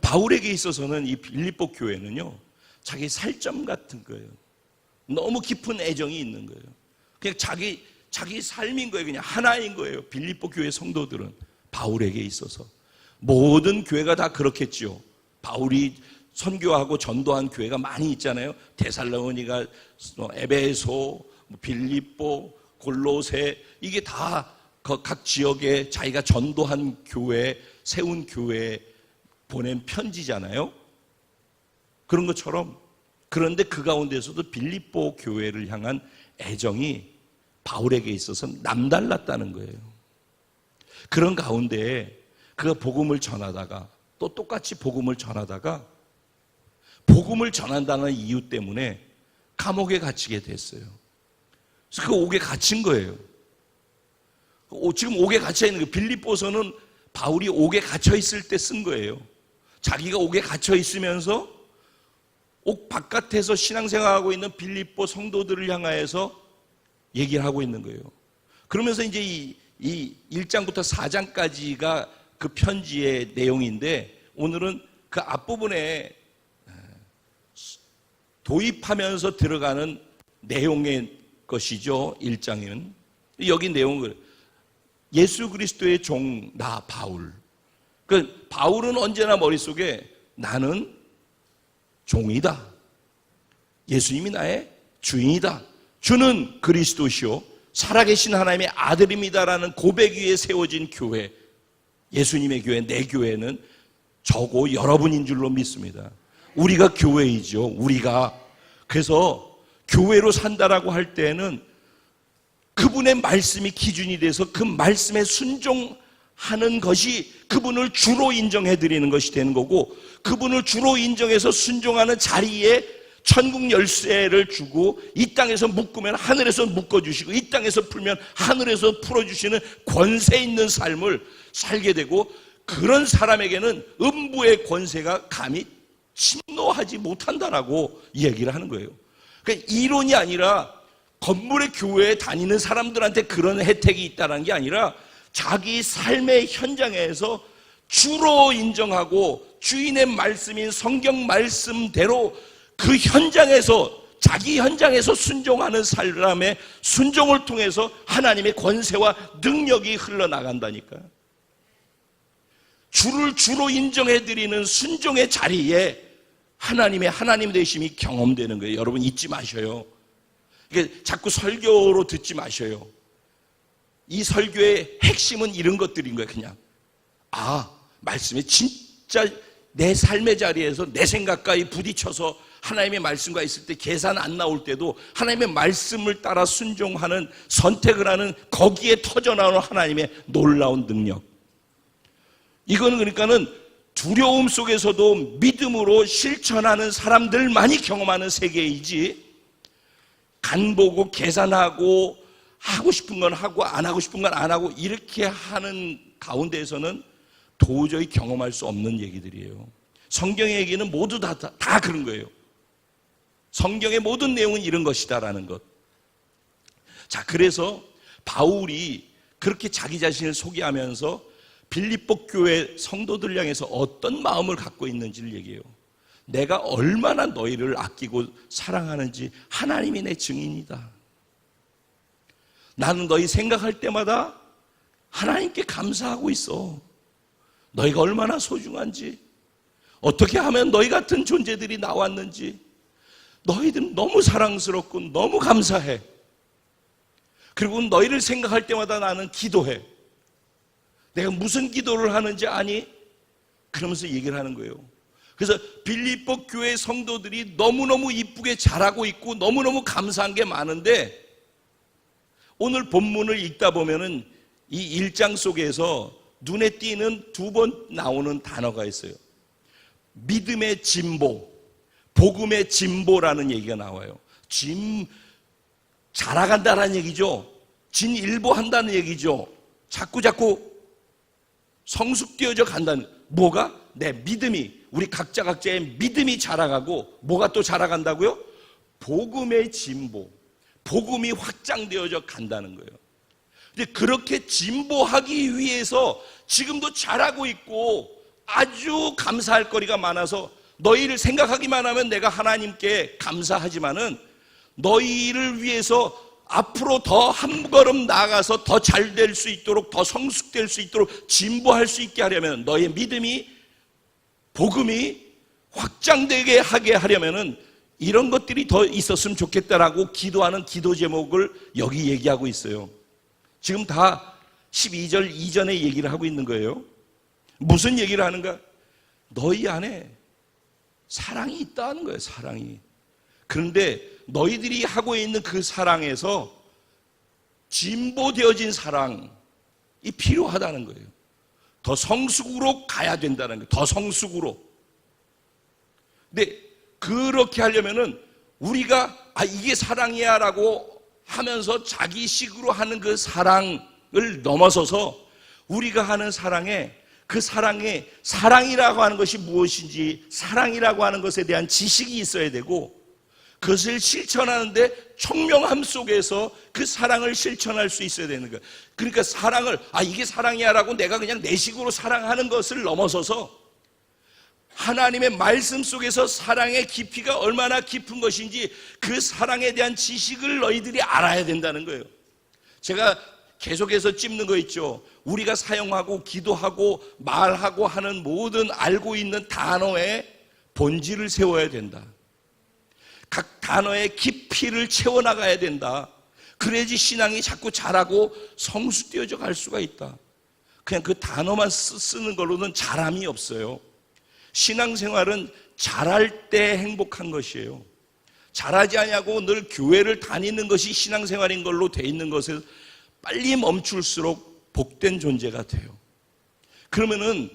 바울에게 있어서는 이 빌립보 교회는요, 자기 살점 같은 거예요. 너무 깊은 애정이 있는 거예요. 그냥 자기 삶인 거예요. 그냥 하나인 거예요. 빌립보 교회 성도들은 바울에게 있어서 모든 교회가 다 그렇겠지요. 바울이 선교하고 전도한 교회가 많이 있잖아요. 데살로니가, 에베소, 빌립보, 골로새, 이게 다 각 지역에 자기가 전도한 교회, 세운 교회에 보낸 편지잖아요. 그런 것처럼, 그런데 그 가운데서도 빌립보 교회를 향한 애정이 바울에게 있어서 남달랐다는 거예요. 그런 가운데 그가 복음을 전하다가 또 똑같이 복음을 전하다가 복음을 전한다는 이유 때문에 감옥에 갇히게 됐어요. 그래서 그 옥에 갇힌 거예요. 지금 옥에 갇혀 있는 거예요. 빌립보서는 바울이 옥에 갇혀 있을 때 쓴 거예요. 자기가 옥에 갇혀 있으면서 옥 바깥에서 신앙생활하고 있는 빌립보 성도들을 향하여서 얘기를 하고 있는 거예요. 그러면서 이제 이 1장부터 4장까지가 그 편지의 내용인데 오늘은 그 앞부분에 도입하면서 들어가는 내용의 것이죠. 1장은. 여기 내용을 예수 그리스도의 종 나 바울. 그 바울은 언제나 머릿속에 나는 종이다. 예수님이 나의 주인이다. 주는 그리스도시요 살아계신 하나님의 아들입니다라는 고백 위에 세워진 교회, 예수님의 교회, 내 교회는 저고 여러분인 줄로 믿습니다. 우리가 교회이죠. 우리가. 그래서 교회로 산다라고 할 때는 그분의 말씀이 기준이 돼서 그 말씀에 순종하는 것이 그분을 주로 인정해 드리는 것이 되는 거고, 그분을 주로 인정해서 순종하는 자리에 천국 열쇠를 주고 이 땅에서 묶으면 하늘에서 묶어주시고 이 땅에서 풀면 하늘에서 풀어주시는 권세 있는 삶을 살게 되고, 그런 사람에게는 음부의 권세가 감히 침노하지 못한다라고 얘기를 하는 거예요. 그러니까 이론이 아니라 건물의 교회에 다니는 사람들한테 그런 혜택이 있다는 게 아니라 자기 삶의 현장에서 주로 인정하고 주인의 말씀인 성경 말씀대로 그 현장에서, 자기 현장에서 순종하는 사람의 순종을 통해서 하나님의 권세와 능력이 흘러나간다니까요. 주를 주로 인정해드리는 순종의 자리에 하나님의 하나님 되심이 경험되는 거예요. 여러분 잊지 마셔요. 이게 자꾸 설교로 듣지 마셔요. 이 설교의 핵심은 이런 것들인 거예요. 그냥 말씀에 진짜 내 삶의 자리에서 내 생각과 부딪혀서 하나님의 말씀과 있을 때 계산 안 나올 때도 하나님의 말씀을 따라 순종하는 선택을 하는 거기에 터져나오는 하나님의 놀라운 능력. 이거는 그러니까는 두려움 속에서도 믿음으로 실천하는 사람들만이 경험하는 세계이지, 간 보고 계산하고 하고 싶은 건 하고 안 하고 싶은 건 안 하고 이렇게 하는 가운데에서는 도저히 경험할 수 없는 얘기들이에요. 성경의 얘기는 모두 다 그런 거예요. 성경의 모든 내용은 이런 것이다라는 것. 자, 그래서 바울이 그렇게 자기 자신을 소개하면서 빌립보 교회 성도들 향해서 어떤 마음을 갖고 있는지를 얘기해요. 내가 얼마나 너희를 아끼고 사랑하는지 하나님이 내 증인이다. 나는 너희 생각할 때마다 하나님께 감사하고 있어. 너희가 얼마나 소중한지, 어떻게 하면 너희 같은 존재들이 나왔는지, 너희들은 너무 사랑스럽고 너무 감사해. 그리고 너희를 생각할 때마다 나는 기도해. 내가 무슨 기도를 하는지 아니? 그러면서 얘기를 하는 거예요. 그래서 빌립보 교회 성도들이 너무너무 이쁘게 자라고 있고 너무너무 감사한 게 많은데, 오늘 본문을 읽다 보면은 이 1장 속에서 눈에 띄는 2번 나오는 단어가 있어요. 믿음의 진보, 복음의 진보라는 얘기가 나와요. 자라간다는 얘기죠. 진일보한다는 얘기죠. 자꾸 성숙되어져 간다는, 뭐가? 내 믿음이, 우리 각자의 믿음이 자라가고, 뭐가 또 자라간다고요? 복음의 진보, 복음이 확장되어져 간다는 거예요. 근데 그렇게 진보하기 위해서 지금도 자라고 있고 아주 감사할 거리가 많아서, 너희를 생각하기만 하면 내가 하나님께 감사하지만은, 너희를 위해서 앞으로 더 한 걸음 나아가서 더 잘 될 수 있도록, 더 성숙될 수 있도록, 진보할 수 있게 하려면, 너의 믿음이, 복음이 확장되게 하게 하려면은 이런 것들이 더 있었으면 좋겠다라고 기도하는 기도 제목을 여기 얘기하고 있어요. 지금 다 12절 이전에 얘기를 하고 있는 거예요. 무슨 얘기를 하는가? 너희 안에 사랑이 있다는 거예요. 사랑이. 그런데 너희들이 하고 있는 그 사랑에서 진보되어진 사랑이 필요하다는 거예요. 더 성숙으로 가야 된다는 거예요. 더 성숙으로. 근데 그렇게 하려면은 우리가 이게 사랑이야 라고 하면서 자기식으로 하는 그 사랑을 넘어서서, 우리가 하는 사랑에, 그 사랑에 사랑이라고 하는 것이 무엇인지, 사랑이라고 하는 것에 대한 지식이 있어야 되고, 그것을 실천하는데 총명함 속에서 그 사랑을 실천할 수 있어야 되는 거예요. 그러니까 사랑을, 이게 사랑이야 라고 내가 그냥 내 식으로 사랑하는 것을 넘어서서 하나님의 말씀 속에서 사랑의 깊이가 얼마나 깊은 것인지, 그 사랑에 대한 지식을 너희들이 알아야 된다는 거예요. 제가 계속해서 찝는 거 있죠. 우리가 사용하고 기도하고 말하고 하는 모든 알고 있는 단어의 본질을 세워야 된다. 각 단어의 깊이를 채워나가야 된다. 그래야지 신앙이 자꾸 자라고 성숙되어져 갈 수가 있다. 그냥 그 단어만 쓰는 걸로는 자람이 없어요. 신앙생활은 자랄 때 행복한 것이에요. 자라지 않냐고 늘 교회를 다니는 것이 신앙생활인 걸로 돼 있는 것을 빨리 멈출수록 복된 존재가 돼요. 그러면은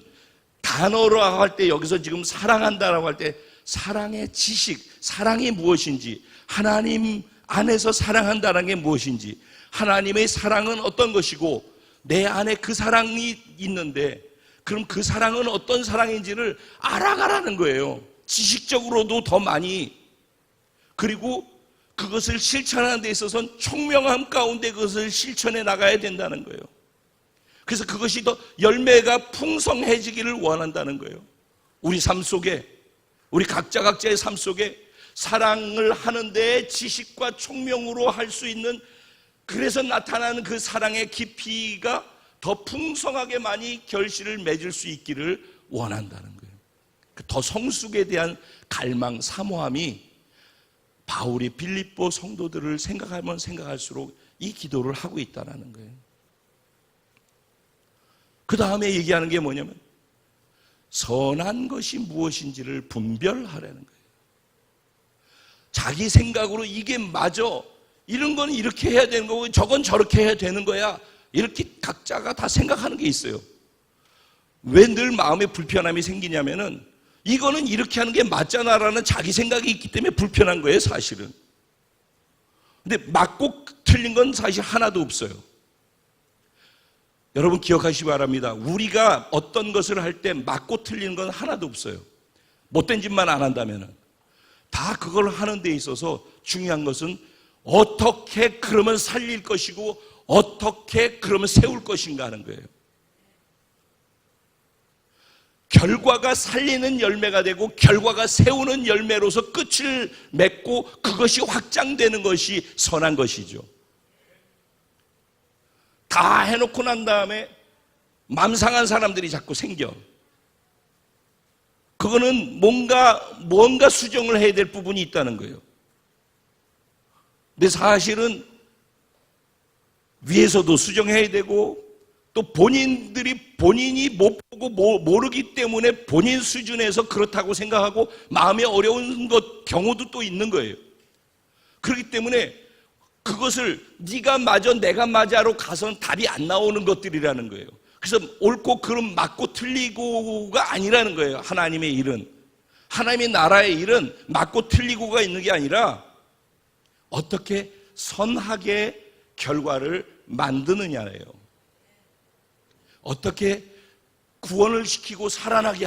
단어로 할 때, 여기서 지금 사랑한다라고 할 때 사랑의 지식, 사랑이 무엇인지, 하나님 안에서 사랑한다는 게 무엇인지, 하나님의 사랑은 어떤 것이고 내 안에 그 사랑이 있는데, 그럼 그 사랑은 어떤 사랑인지를 알아가라는 거예요. 지식적으로도 더 많이. 그리고 그것을 실천하는 데 있어서는 총명함 가운데 그것을 실천해 나가야 된다는 거예요. 그래서 그것이 더 열매가 풍성해지기를 원한다는 거예요. 우리 삶 속에, 우리 각자의 삶 속에 사랑을 하는데 지식과 총명으로 할 수 있는, 그래서 나타나는 그 사랑의 깊이가 더 풍성하게 많이 결실을 맺을 수 있기를 원한다는 거예요. 더 성숙에 대한 갈망, 사모함이 바울이 빌립보 성도들을 생각하면 생각할수록 이 기도를 하고 있다는 거예요. 그 다음에 얘기하는 게 뭐냐면 선한 것이 무엇인지를 분별하라는 거예요. 자기 생각으로 이게 맞아, 이런 건 이렇게 해야 되는 거고 저건 저렇게 해야 되는 거야, 이렇게 각자가 다 생각하는 게 있어요. 왜 늘 마음에 불편함이 생기냐면은 이거는 이렇게 하는 게 맞잖아라는 자기 생각이 있기 때문에 불편한 거예요, 사실은. 근데 맞고 틀린 건 사실 하나도 없어요. 여러분 기억하시기 바랍니다. 우리가 어떤 것을 할 때 맞고 틀리는 건 하나도 없어요. 못된 짓만 안 한다면은. 다 그걸 하는 데 있어서 중요한 것은 어떻게 그러면 살릴 것이고 어떻게 그러면 세울 것인가 하는 거예요. 결과가 살리는 열매가 되고 결과가 세우는 열매로서 끝을 맺고 그것이 확장되는 것이 선한 것이죠. 다 해놓고 난 다음에 맘상한 사람들이 자꾸 생겨. 그거는 뭔가 수정을 해야 될 부분이 있다는 거예요. 근데 사실은 위에서도 수정해야 되고 또 본인이 못 보고 모르기 때문에 본인 수준에서 그렇다고 생각하고 마음에 어려운 경우도 또 있는 거예요. 그렇기 때문에 그것을 네가 맞아 내가 맞아로 가서는 답이 안 나오는 것들이라는 거예요. 그래서 옳고 그름 맞고 틀리고가 아니라는 거예요. 하나님의 일은, 하나님의 나라의 일은 맞고 틀리고가 있는 게 아니라 어떻게 선하게 결과를 만드느냐예요. 어떻게 구원을 시키고 살아나게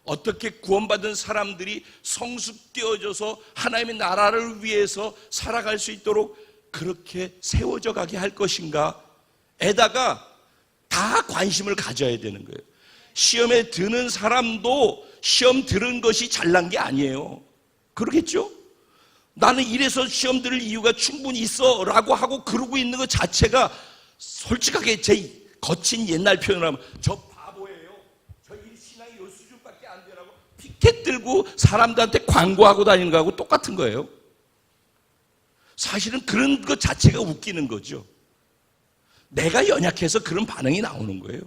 어떻게 구원받은 사람들이 성숙되어져서 하나님의 나라를 위해서 살아갈 수 있도록 그렇게 세워져 가게 할 것인가에다가 다 관심을 가져야 되는 거예요. 시험에 드는 사람도 시험 들은 것이 잘난 게 아니에요. 그러겠죠? 나는 이래서 시험 들을 이유가 충분히 있어 라고 하고 그러고 있는 것 자체가 솔직하게 제 거친 옛날 표현을 하면 저 바보예요. 저 이 신앙이 요 수준밖에 안 되라고 피켓 들고 사람들한테 광고하고 다니는 거하고 똑같은 거예요. 사실은 그런 것 자체가 웃기는 거죠. 내가 연약해서 그런 반응이 나오는 거예요.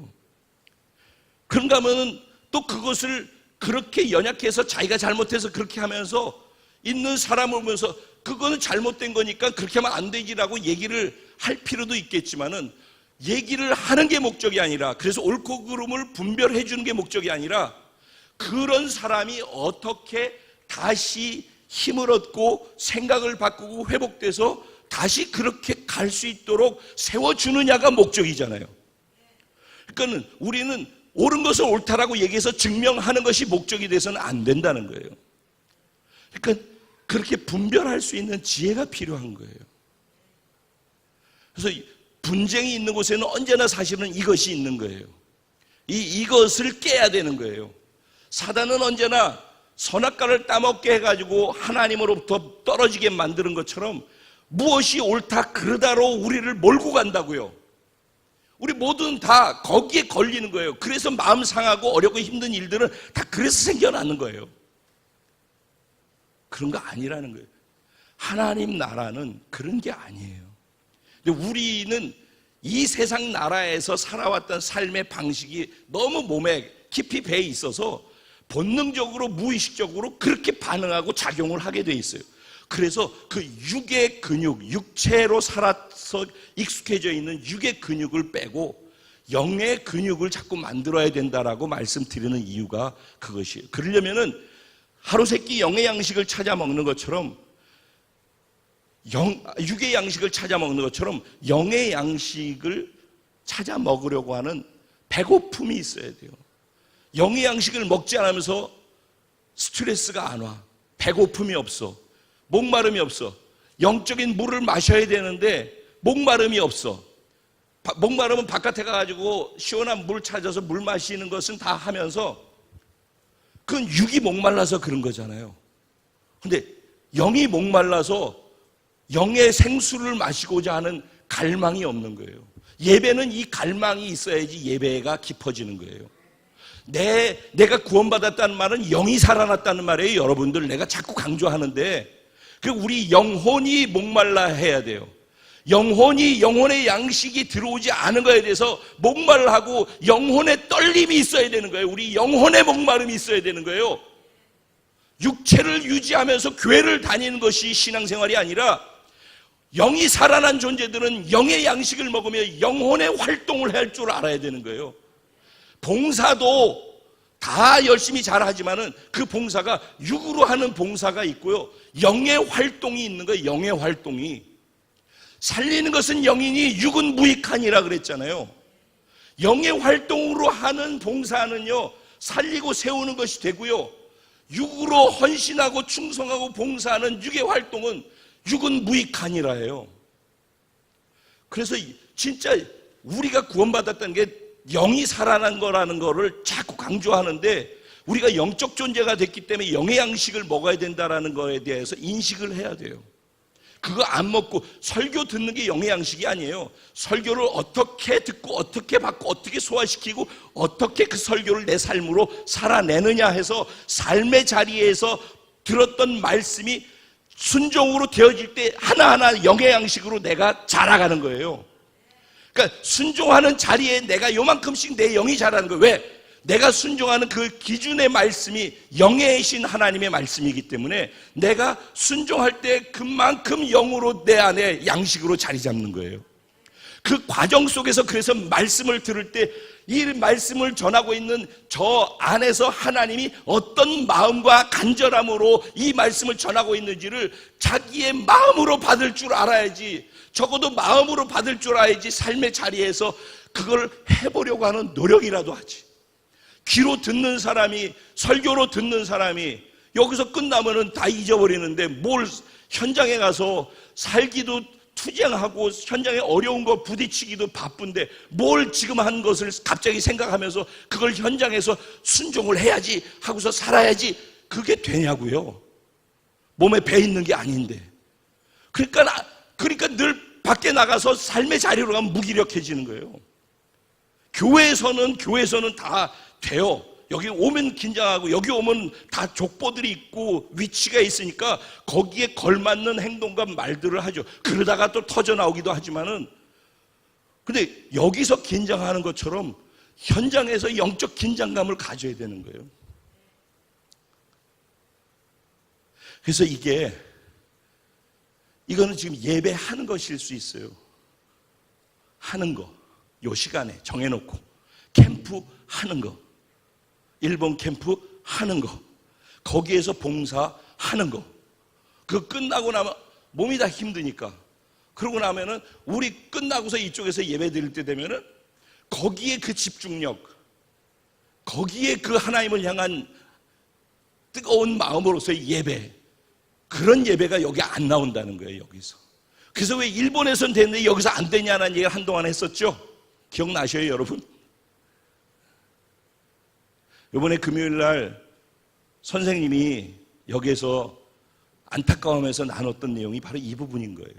그런가 하면 또 그것을 그렇게 연약해서 자기가 잘못해서 그렇게 하면서 있는 사람을 보면서 그거는 잘못된 거니까 그렇게 하면 안 되지라고 얘기를 할 필요도 있겠지만은 얘기를 하는 게 목적이 아니라, 그래서 옳고 그름을 분별해 주는 게 목적이 아니라 그런 사람이 어떻게 다시 힘을 얻고 생각을 바꾸고 회복돼서 다시 그렇게 갈 수 있도록 세워주느냐가 목적이잖아요. 그러니까 우리는 옳은 것을 옳다라고 얘기해서 증명하는 것이 목적이 돼서는 안 된다는 거예요. 그러니까 그렇게 분별할 수 있는 지혜가 필요한 거예요. 그래서 분쟁이 있는 곳에는 언제나 사실은 이것이 있는 거예요. 이것을 깨야 되는 거예요. 사단은 언제나 선악과를 따먹게 해가지고 하나님으로부터 떨어지게 만드는 것처럼 무엇이 옳다 그르다로 우리를 몰고 간다고요. 우리 모두는 다 거기에 걸리는 거예요. 그래서 마음 상하고 어렵고 힘든 일들은 다 그래서 생겨나는 거예요. 그런 거 아니라는 거예요. 하나님 나라는 그런 게 아니에요. 근데 우리는 이 세상 나라에서 살아왔던 삶의 방식이 너무 몸에 깊이 배어 있어서 본능적으로 무의식적으로 그렇게 반응하고 작용을 하게 돼 있어요. 그래서 그 육의 근육, 육체로 살아서 익숙해져 있는 육의 근육을 빼고 영의 근육을 자꾸 만들어야 된다라고 말씀드리는 이유가 그것이에요. 그러려면은 하루 세끼 영의 양식을 찾아 먹는 것처럼 육의 양식을 찾아 먹는 것처럼 영의 양식을 찾아 먹으려고 하는 배고픔이 있어야 돼요. 영의 양식을 먹지 않으면서 스트레스가 안 와. 배고픔이 없어. 목마름이 없어. 영적인 물을 마셔야 되는데 목마름이 없어. 목마름은 바깥에 가가지고 시원한 물 찾아서 물 마시는 것은 다 하면서 그건 육이 목말라서 그런 거잖아요. 근데 영이 목말라서 영의 생수를 마시고자 하는 갈망이 없는 거예요. 예배는 이 갈망이 있어야지 예배가 깊어지는 거예요. 내가 구원받았다는 말은 영이 살아났다는 말이에요. 여러분들, 내가 자꾸 강조하는데 그 우리 영혼이 목말라 해야 돼요. 영혼의 양식이 들어오지 않은 거에 대해서 목말라하고 영혼의 떨림이 있어야 되는 거예요. 우리 영혼의 목마름이 있어야 되는 거예요. 육체를 유지하면서 교회를 다니는 것이 신앙생활이 아니라 영이 살아난 존재들은 영의 양식을 먹으며 영혼의 활동을 할 줄 알아야 되는 거예요. 봉사도 다 열심히 잘하지만은 그 봉사가 육으로 하는 봉사가 있고요, 영의 활동이 있는 거예요. 영의 활동이 살리는 것은 영이니 육은 무익하니라 그랬잖아요. 영의 활동으로 하는 봉사는요 살리고 세우는 것이 되고요, 육으로 헌신하고 충성하고 봉사하는 육의 활동은 육은 무익하니라예요. 그래서 진짜 우리가 구원받았다는 게 영이 살아난 거라는 거를 자꾸 강조하는데, 우리가 영적 존재가 됐기 때문에 영의 양식을 먹어야 된다는 거에 대해서 인식을 해야 돼요. 그거 안 먹고 설교 듣는 게 영의 양식이 아니에요. 설교를 어떻게 듣고 어떻게 받고 어떻게 소화시키고 어떻게 그 설교를 내 삶으로 살아내느냐 해서, 삶의 자리에서 들었던 말씀이 순종으로 되어질 때 하나하나 영의 양식으로 내가 자라가는 거예요. 그러니까 순종하는 자리에 내가 요만큼씩 내 영이 자라는 거예요. 왜? 내가 순종하는 그 기준의 말씀이 영의 신 하나님의 말씀이기 때문에 내가 순종할 때 그만큼 영으로 내 안에 양식으로 자리 잡는 거예요. 그 과정 속에서, 그래서 말씀을 들을 때 이 말씀을 전하고 있는 저 안에서 하나님이 어떤 마음과 간절함으로 이 말씀을 전하고 있는지를 자기의 마음으로 받을 줄 알아야지, 적어도 마음으로 받을 줄 알아야지 삶의 자리에서 그걸 해보려고 하는 노력이라도 하지. 귀로 듣는 사람이, 설교로 듣는 사람이 여기서 끝나면은 다 잊어버리는데, 뭘 현장에 가서 살기도 투쟁하고 현장에 어려운 거 부딪히기도 바쁜데 뭘 지금 한 것을 갑자기 생각하면서 그걸 현장에서 순종을 해야지 하고서 살아야지, 그게 되냐고요. 몸에 배 있는 게 아닌데. 그러니까 늘 밖에 나가서 삶의 자리로 가면 무기력해지는 거예요. 교회에서는 다 돼요. 여기 오면 긴장하고 여기 오면 다 족보들이 있고 위치가 있으니까 거기에 걸맞는 행동과 말들을 하죠. 그러다가 또 터져 나오기도 하지만은, 근데 여기서 긴장하는 것처럼 현장에서 영적 긴장감을 가져야 되는 거예요. 그래서 이거는 지금 예배하는 것일 수 있어요. 하는 거, 요 시간에 정해놓고 캠프 하는 거, 일본 캠프 하는 거, 거기에서 봉사하는 거, 그거 끝나고 나면 몸이 다 힘드니까, 그러고 나면은 우리 끝나고서 이쪽에서 예배 드릴 때 되면은 거기에 그 집중력, 거기에 그 하나님을 향한 뜨거운 마음으로서의 예배, 그런 예배가 여기 안 나온다는 거예요. 여기서. 그래서 왜 일본에서는 됐는데 여기서 안 되냐는 얘기를 한동안 했었죠. 기억나셔요, 여러분? 이번에 금요일 날 선생님이 여기에서 안타까워하면서 나눴던 내용이 바로 이 부분인 거예요.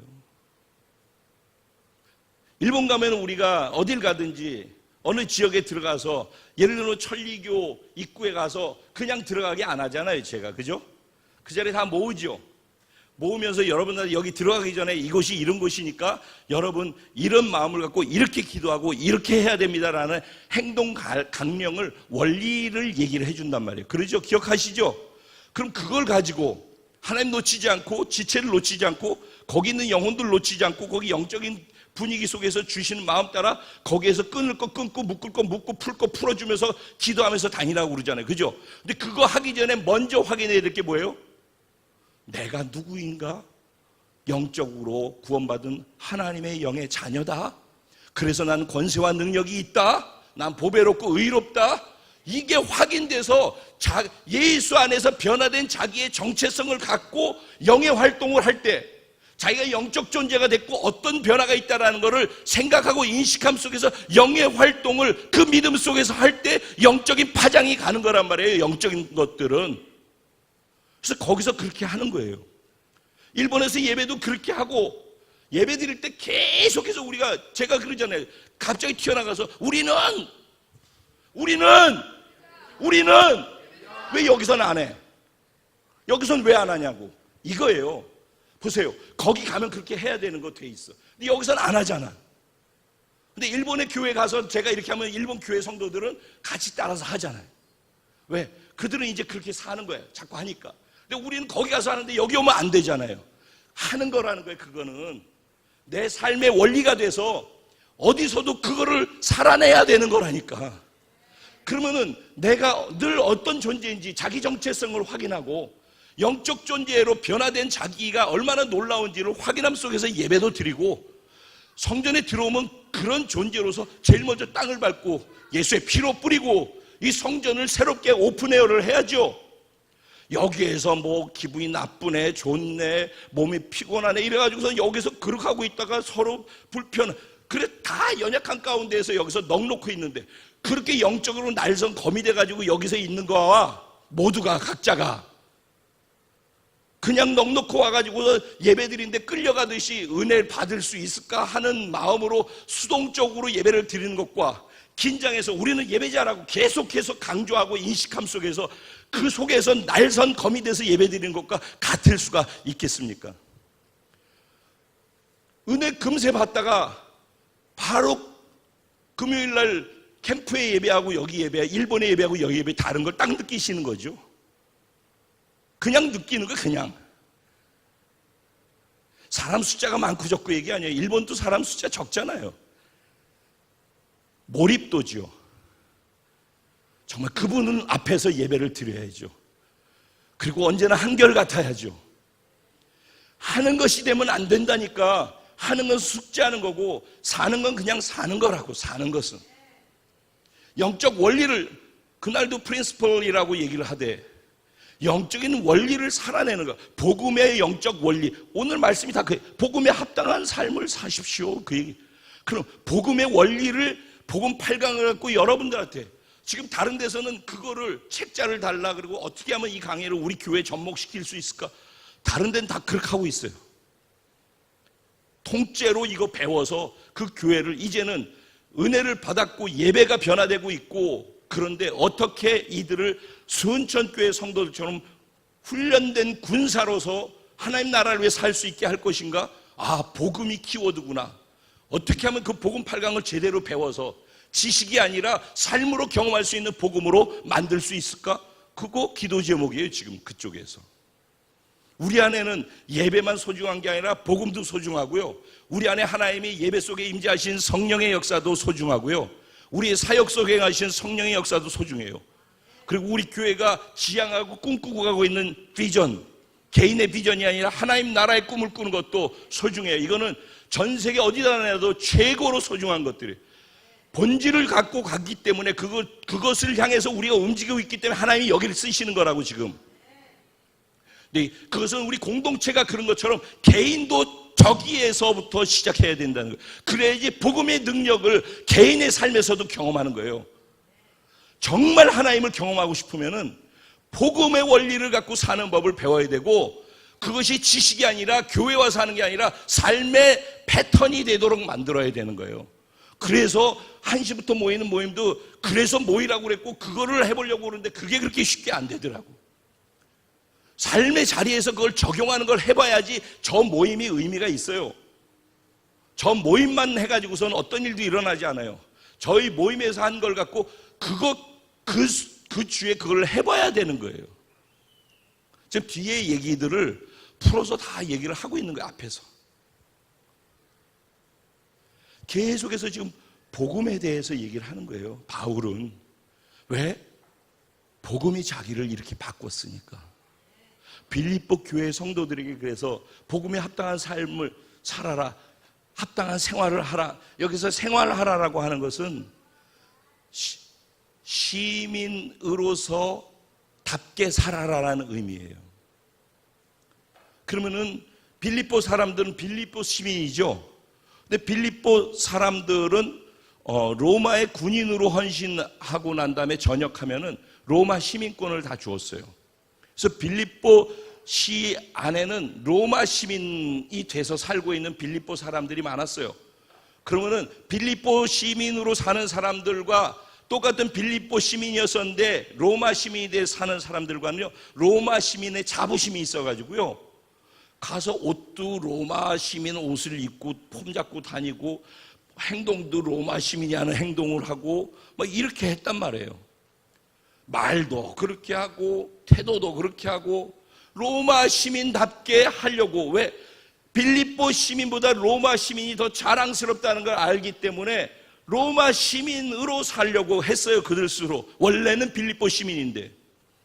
일본 가면 우리가 어딜 가든지 어느 지역에 들어가서, 예를 들어 천리교 입구에 가서 그냥 들어가게 안 하잖아요, 제가. 그죠? 그 자리에 다 모으죠. 모으면서 여러분들 여기 들어가기 전에 이곳이 이런 곳이니까 여러분 이런 마음을 갖고 이렇게 기도하고 이렇게 해야 됩니다라는 행동 강령을, 원리를 얘기를 해준단 말이에요. 그러죠? 기억하시죠? 그럼 그걸 가지고 하나님 놓치지 않고, 지체를 놓치지 않고, 거기 있는 영혼들 놓치지 않고, 거기 영적인 분위기 속에서 주시는 마음 따라 거기에서 끊을 거 끊고, 묶을 거 묶고, 풀 거 풀어주면서 기도하면서 다니라고 그러잖아요. 그죠? 근데 그거 하기 전에 먼저 확인해야 될 게 뭐예요? 내가 누구인가? 영적으로 구원받은 하나님의 영의 자녀다. 그래서 난 권세와 능력이 있다. 난 보배롭고 의롭다. 이게 확인돼서 예수 안에서 변화된 자기의 정체성을 갖고 영의 활동을 할 때, 자기가 영적 존재가 됐고 어떤 변화가 있다는 것을 생각하고 인식함 속에서 영의 활동을 그 믿음 속에서 할 때 영적인 파장이 가는 거란 말이에요. 영적인 것들은. 그래서 거기서 그렇게 하는 거예요. 일본에서 예배도 그렇게 하고, 예배 드릴 때 계속해서 제가 그러잖아요. 갑자기 튀어나가서 우리는 왜 여기서는 안 해? 여기서는 왜 안 하냐고. 이거예요. 보세요. 거기 가면 그렇게 해야 되는 거 돼 있어. 근데 여기서는 안 하잖아. 근데 일본의 교회 가서 제가 이렇게 하면 일본 교회 성도들은 같이 따라서 하잖아요. 왜? 그들은 이제 그렇게 사는 거예요. 자꾸 하니까. 근데 우리는 거기 가서 하는데 여기 오면 안 되잖아요. 하는 거라는 거예요. 그거는 내 삶의 원리가 돼서 어디서도 그거를 살아내야 되는 거라니까. 그러면은 내가 늘 어떤 존재인지 자기 정체성을 확인하고 영적 존재로 변화된 자기가 얼마나 놀라운지를 확인함 속에서 예배도 드리고, 성전에 들어오면 그런 존재로서 제일 먼저 땅을 밟고 예수의 피로 뿌리고 이 성전을 새롭게 오픈에어를 해야죠. 여기에서 뭐 기분이 나쁘네, 좋네, 몸이 피곤하네 이래가지고서 여기서 그렇게 하고 있다가 서로 불편, 그래 다 연약한 가운데에서 여기서 넉넉히 있는데 그렇게 영적으로 날선 검이 돼가지고 여기서 있는 거와 모두가 각자가 그냥 넉넉히 와가지고 예배드리는데 끌려가듯이 은혜를 받을 수 있을까 하는 마음으로 수동적으로 예배를 드리는 것과 긴장해서 우리는 예배자라고 계속해서 강조하고 인식함 속에서 그 속에서 날선 검이 돼서 예배드리는 것과 같을 수가 있겠습니까? 은혜 금세 받다가 바로 금요일날 캠프에 예배하고 여기 예배하고 일본에 예배하고 여기 예배 다른 걸 딱 느끼시는 거죠. 그냥 느끼는 거 그냥. 사람 숫자가 많고 적고 얘기 아니에요. 일본도 사람 숫자 적잖아요. 몰입도죠. 정말 그분은 앞에서 예배를 드려야죠. 그리고 언제나 한결같아야죠. 하는 것이 되면 안 된다니까. 하는 건 숙제하는 거고 사는 건 그냥 사는 거라고. 사는 것은 영적 원리를 그날도 프린시플이라고 얘기를 하되 영적인 원리를 살아내는 거. 복음의 영적 원리. 오늘 말씀이 다 그예요. 복음에 합당한 삶을 사십시오. 그 얘기. 그럼 복음의 원리를 복음 8강을 갖고 여러분들한테 지금 다른 데서는 그거를 책자를 달라 그러고 어떻게 하면 이 강의를 우리 교회에 접목시킬 수 있을까? 다른 데는 다 그렇게 하고 있어요. 통째로 이거 배워서 그 교회를 이제는 은혜를 받았고 예배가 변화되고 있고 그런데 어떻게 이들을 순천교회 성도들처럼 훈련된 군사로서 하나님 나라를 위해 살 수 있게 할 것인가? 아, 복음이 키워드구나. 어떻게 하면 그 복음 8강을 제대로 배워서 지식이 아니라 삶으로 경험할 수 있는 복음으로 만들 수 있을까? 그거 기도 제목이에요, 지금 그쪽에서. 우리 안에는 예배만 소중한 게 아니라 복음도 소중하고요. 우리 안에 하나님이 예배 속에 임재하신 성령의 역사도 소중하고요. 우리의 사역 속에 행하신 성령의 역사도 소중해요. 그리고 우리 교회가 지향하고 꿈꾸고 가고 있는 비전, 개인의 비전이 아니라 하나님 나라의 꿈을 꾸는 것도 소중해요. 이거는 전 세계 어디다 내도 최고로 소중한 것들이에요. 본질을 갖고 가기 때문에 그것을 향해서 우리가 움직이고 있기 때문에 하나님이 여기를 쓰시는 거라고 지금. 네, 그것은 우리 공동체가 그런 것처럼 개인도 저기에서부터 시작해야 된다는 거예요. 그래야지 복음의 능력을 개인의 삶에서도 경험하는 거예요. 정말 하나님을 경험하고 싶으면은 복음의 원리를 갖고 사는 법을 배워야 되고 그것이 지식이 아니라 교회 와서 하는 게 아니라 삶의 패턴이 되도록 만들어야 되는 거예요. 그래서 1시부터 모이는 모임도 그래서 모이라고 그랬고 그거를 해보려고 그러는데 그게 그렇게 쉽게 안 되더라고. 삶의 자리에서 그걸 적용하는 걸 해봐야지 저 모임이 의미가 있어요. 저 모임만 해가지고서는 어떤 일도 일어나지 않아요. 저희 모임에서 한 걸 갖고 그 주에 그걸 해봐야 되는 거예요. 지금 뒤에 얘기들을 풀어서 다 얘기를 하고 있는 거예요, 앞에서. 계속해서 지금 복음에 대해서 얘기를 하는 거예요. 바울은. 왜? 복음이 자기를 이렇게 바꿨으니까. 빌립보 교회 성도들에게 그래서 복음에 합당한 삶을 살아라. 합당한 생활을 하라. 여기서 생활하라라고 하는 것은 시민으로서 답게 살아라라는 의미예요. 그러면은 빌립보 사람들은 빌립보 시민이죠. 근데 빌립보 사람들은 로마의 군인으로 헌신하고 난 다음에 전역하면은 로마 시민권을 다 주었어요. 그래서 빌립보 시 안에는 로마 시민이 돼서 살고 있는 빌립보 사람들이 많았어요. 그러면은 빌립보 시민으로 사는 사람들과 똑같은 빌립보 시민이었었는데 로마 시민이 돼서 사는 사람들과는요, 로마 시민의 자부심이 있어가지고요, 가서 옷도 로마 시민 옷을 입고 폼 잡고 다니고 행동도 로마 시민이 하는 행동을 하고 막 이렇게 했단 말이에요. 말도 그렇게 하고 태도도 그렇게 하고 로마 시민답게 하려고. 왜? 빌립보 시민보다 로마 시민이 더 자랑스럽다는 걸 알기 때문에 로마 시민으로 살려고 했어요. 그들 스스로. 원래는 빌립보 시민인데.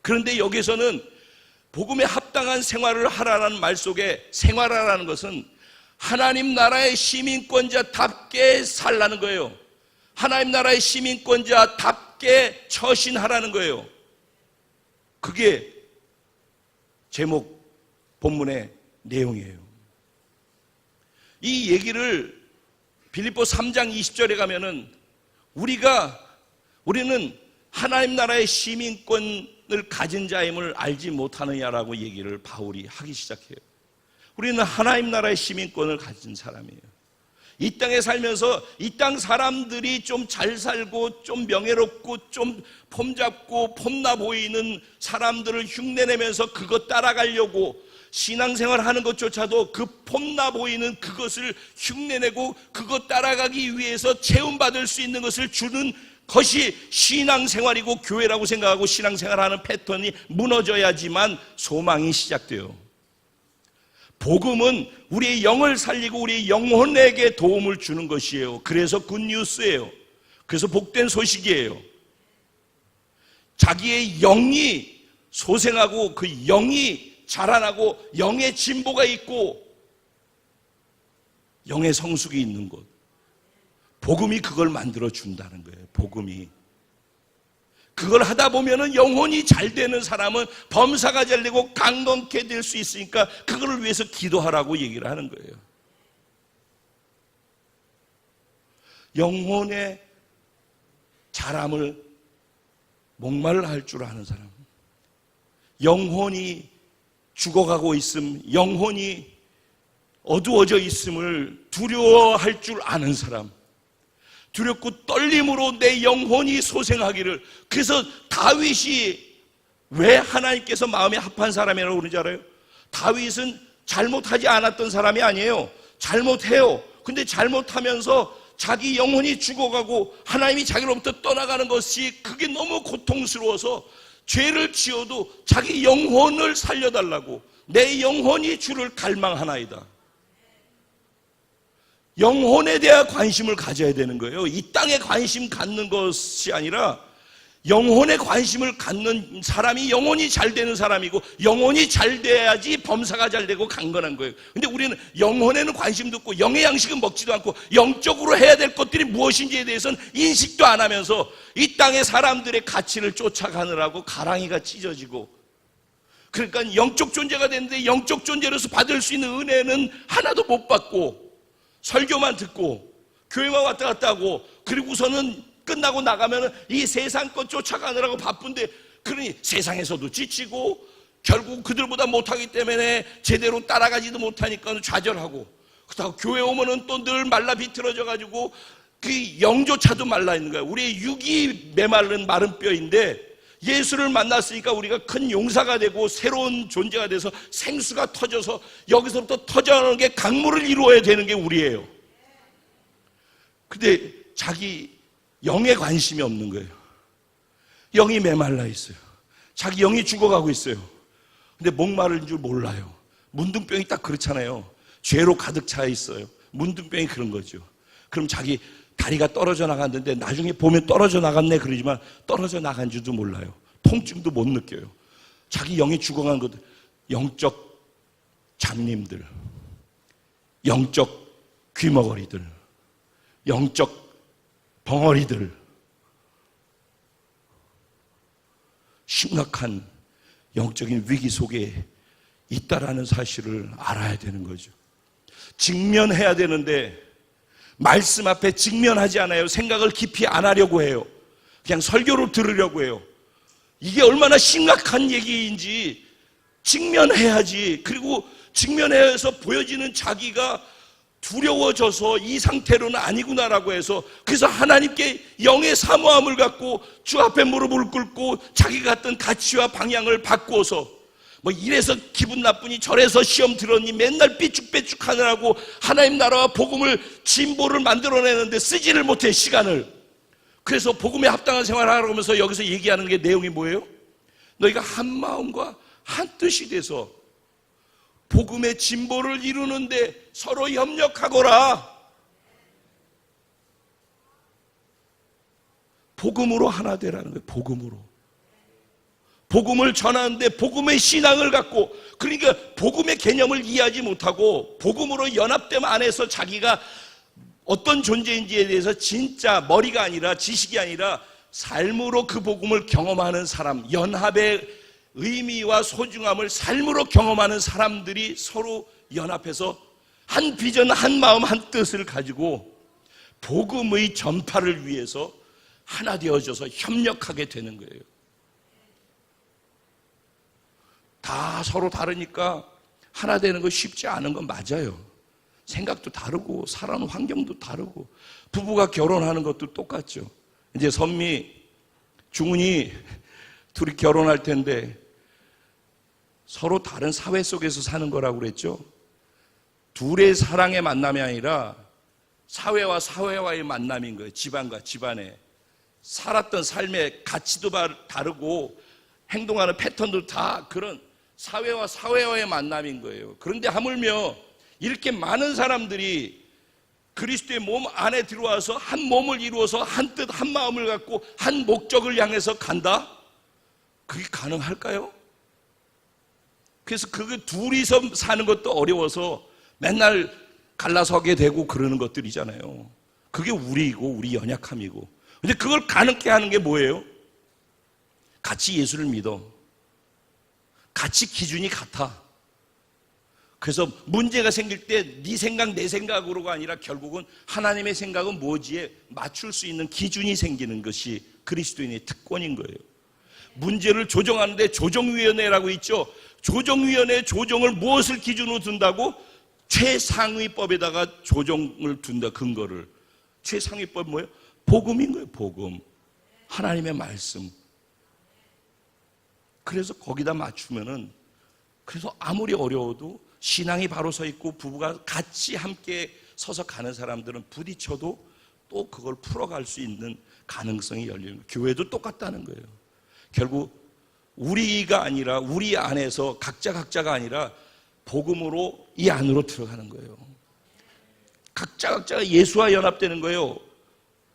그런데 여기서는 복음에 합당한 생활을 하라는 말 속에 생활하라는 것은 하나님 나라의 시민권자답게 살라는 거예요. 하나님 나라의 시민권자답게 처신하라는 거예요. 그게 제목 본문의 내용이에요. 이 얘기를 빌립보 3장 20절에 가면은 우리는 하나님 나라의 시민권을 가진 자임을 알지 못하느냐라고 얘기를 바울이 하기 시작해요. 우리는 하나님 나라의 시민권을 가진 사람이에요. 이 땅에 살면서 이 땅 사람들이 좀 잘 살고 좀 명예롭고 좀 폼잡고 폼나 보이는 사람들을 흉내내면서 그것 따라가려고 신앙생활 하는 것조차도 그 폼나 보이는 그것을 흉내내고 그것 따라가기 위해서 체험받을 수 있는 것을 주는 것이 신앙생활이고 교회라고 생각하고 신앙생활하는 패턴이 무너져야지만 소망이 시작돼요. 복음은 우리의 영을 살리고 우리의 영혼에게 도움을 주는 것이에요. 그래서 굿뉴스예요. 그래서 복된 소식이에요. 자기의 영이 소생하고 그 영이 자라나고 영의 진보가 있고 영의 성숙이 있는 곳, 복음이 그걸 만들어 준다는 거예요. 복음이 그걸 하다 보면은 영혼이 잘 되는 사람은 범사가 잘 되고 강건케 될 수 있으니까 그거를 위해서 기도하라고 얘기를 하는 거예요. 영혼의 자람을 목말라 할 줄 아는 사람, 영혼이 죽어가고 있음, 영혼이 어두워져 있음을 두려워할 줄 아는 사람, 두렵고 떨림으로 내 영혼이 소생하기를. 그래서 다윗이 왜 하나님께서 마음에 합한 사람이라고 그러는지 알아요? 다윗은 잘못하지 않았던 사람이 아니에요. 잘못해요. 근데 잘못하면서 자기 영혼이 죽어가고 하나님이 자기로부터 떠나가는 것이 그게 너무 고통스러워서 죄를 지어도 자기 영혼을 살려달라고, 내 영혼이 주를 갈망하나이다. 영혼에 대한 관심을 가져야 되는 거예요. 이 땅에 관심 갖는 것이 아니라 영혼에 관심을 갖는 사람이 영혼이 잘 되는 사람이고, 영혼이 잘 돼야지 범사가 잘 되고 강건한 거예요. 근데 우리는 영혼에는 관심도 없고 영의 양식은 먹지도 않고 영적으로 해야 될 것들이 무엇인지에 대해서는 인식도 안 하면서 이 땅의 사람들의 가치를 쫓아가느라고 가랑이가 찢어지고, 그러니까 영적 존재가 되는데 영적 존재로서 받을 수 있는 은혜는 하나도 못 받고 설교만 듣고 교회만 왔다 갔다 하고, 그리고서는 끝나고 나가면 이 세상 것 쫓아가느라고 바쁜데, 그러니 세상에서도 지치고 결국 그들보다 못하기 때문에 제대로 따라가지도 못하니까 좌절하고, 그렇다고 교회 오면은 또 늘 말라 비틀어져 가지고 그 영조차도 말라 있는 거예요. 우리의 육이 메마른 마른 뼈인데 예수를 만났으니까 우리가 큰 용사가 되고 새로운 존재가 돼서 생수가 터져서 여기서부터 터져나오는 게 강물을 이루어야 되는 게 우리예요. 근데 자기 영에 관심이 없는 거예요. 영이 메말라 있어요. 자기 영이 죽어가고 있어요. 근데 목마른 줄 몰라요. 문둥병이 딱 그렇잖아요. 죄로 가득 차 있어요. 문둥병이 그런 거죠. 그럼 자기 다리가 떨어져 나갔는데 나중에 보면 떨어져 나갔네 그러지만 떨어져 나간 줄도 몰라요. 통증도 못 느껴요. 자기 영이 죽어간 것들, 영적 잡님들, 영적 귀머거리들, 영적 벙어리들, 심각한 영적인 위기 속에 있다라는 사실을 알아야 되는 거죠. 직면해야 되는데 말씀 앞에 직면하지 않아요. 생각을 깊이 안 하려고 해요. 그냥 설교로 들으려고 해요. 이게 얼마나 심각한 얘기인지 직면해야지. 그리고 직면해서 보여지는 자기가 두려워져서 이 상태로는 아니구나라고 해서, 그래서 하나님께 영의 사모함을 갖고 주 앞에 무릎을 꿇고 자기가 갖던 가치와 방향을 바꾸어서, 뭐 이래서 기분 나쁘니 저래서 시험 들었니 맨날 삐죽빼죽 하느라고 하나님 나라와 복음을 진보를 만들어내는데 쓰지를 못해 시간을. 그래서 복음에 합당한 생활을 하라고 하면서 여기서 얘기하는 게 내용이 뭐예요? 너희가 한 마음과 한 뜻이 돼서 복음의 진보를 이루는데 서로 협력하거라. 복음으로 하나 되라는 거예요. 복음으로. 복음을 전하는데 복음의 신앙을 갖고, 그러니까 복음의 개념을 이해하지 못하고 복음으로 연합됨 안에서 자기가 어떤 존재인지에 대해서 진짜 머리가 아니라 지식이 아니라 삶으로 그 복음을 경험하는 사람, 연합의 의미와 소중함을 삶으로 경험하는 사람들이 서로 연합해서 한 비전, 한 마음, 한 뜻을 가지고 복음의 전파를 위해서 하나 되어져서 협력하게 되는 거예요. 다 서로 다르니까 하나 되는 거 쉽지 않은 건 맞아요. 생각도 다르고 살아가는 환경도 다르고 부부가 결혼하는 것도 똑같죠. 이제 선미, 중훈이 둘이 결혼할 텐데 서로 다른 사회 속에서 사는 거라고 그랬죠. 둘의 사랑의 만남이 아니라 사회와 사회와의 만남인 거예요. 집안과 집안의 살았던 삶의 가치도 다르고 행동하는 패턴도 다 그런 사회와 사회와의 만남인 거예요. 그런데 하물며 이렇게 많은 사람들이 그리스도의 몸 안에 들어와서 한 몸을 이루어서 한 뜻, 한 마음을 갖고 한 목적을 향해서 간다? 그게 가능할까요? 그래서 그게 둘이서 사는 것도 어려워서 맨날 갈라서게 되고 그러는 것들이잖아요. 그게 우리이고 우리 연약함이고. 근데 그걸 가능케 하는 게 뭐예요? 같이 예수를 믿어. 같이 기준이 같아. 그래서 문제가 생길 때 네 생각 내 생각으로가 아니라 결국은 하나님의 생각은 뭐지에 맞출 수 있는 기준이 생기는 것이 그리스도인의 특권인 거예요. 문제를 조정하는데 조정위원회라고 있죠. 조정위원회 조정을 무엇을 기준으로 둔다고? 최상위법에다가 조정을 둔다. 근거를. 최상위법 뭐예요? 복음인 거예요. 복음. 하나님의 말씀. 그래서 거기다 맞추면은, 그래서 아무리 어려워도 신앙이 바로 서 있고 부부가 같이 함께 서서 가는 사람들은 부딪혀도 또 그걸 풀어갈 수 있는 가능성이 열리는 거예요. 교회도 똑같다는 거예요. 결국 우리가 아니라 우리 안에서 각자가 아니라 복음으로 이 안으로 들어가는 거예요. 각자가 예수와 연합되는 거예요.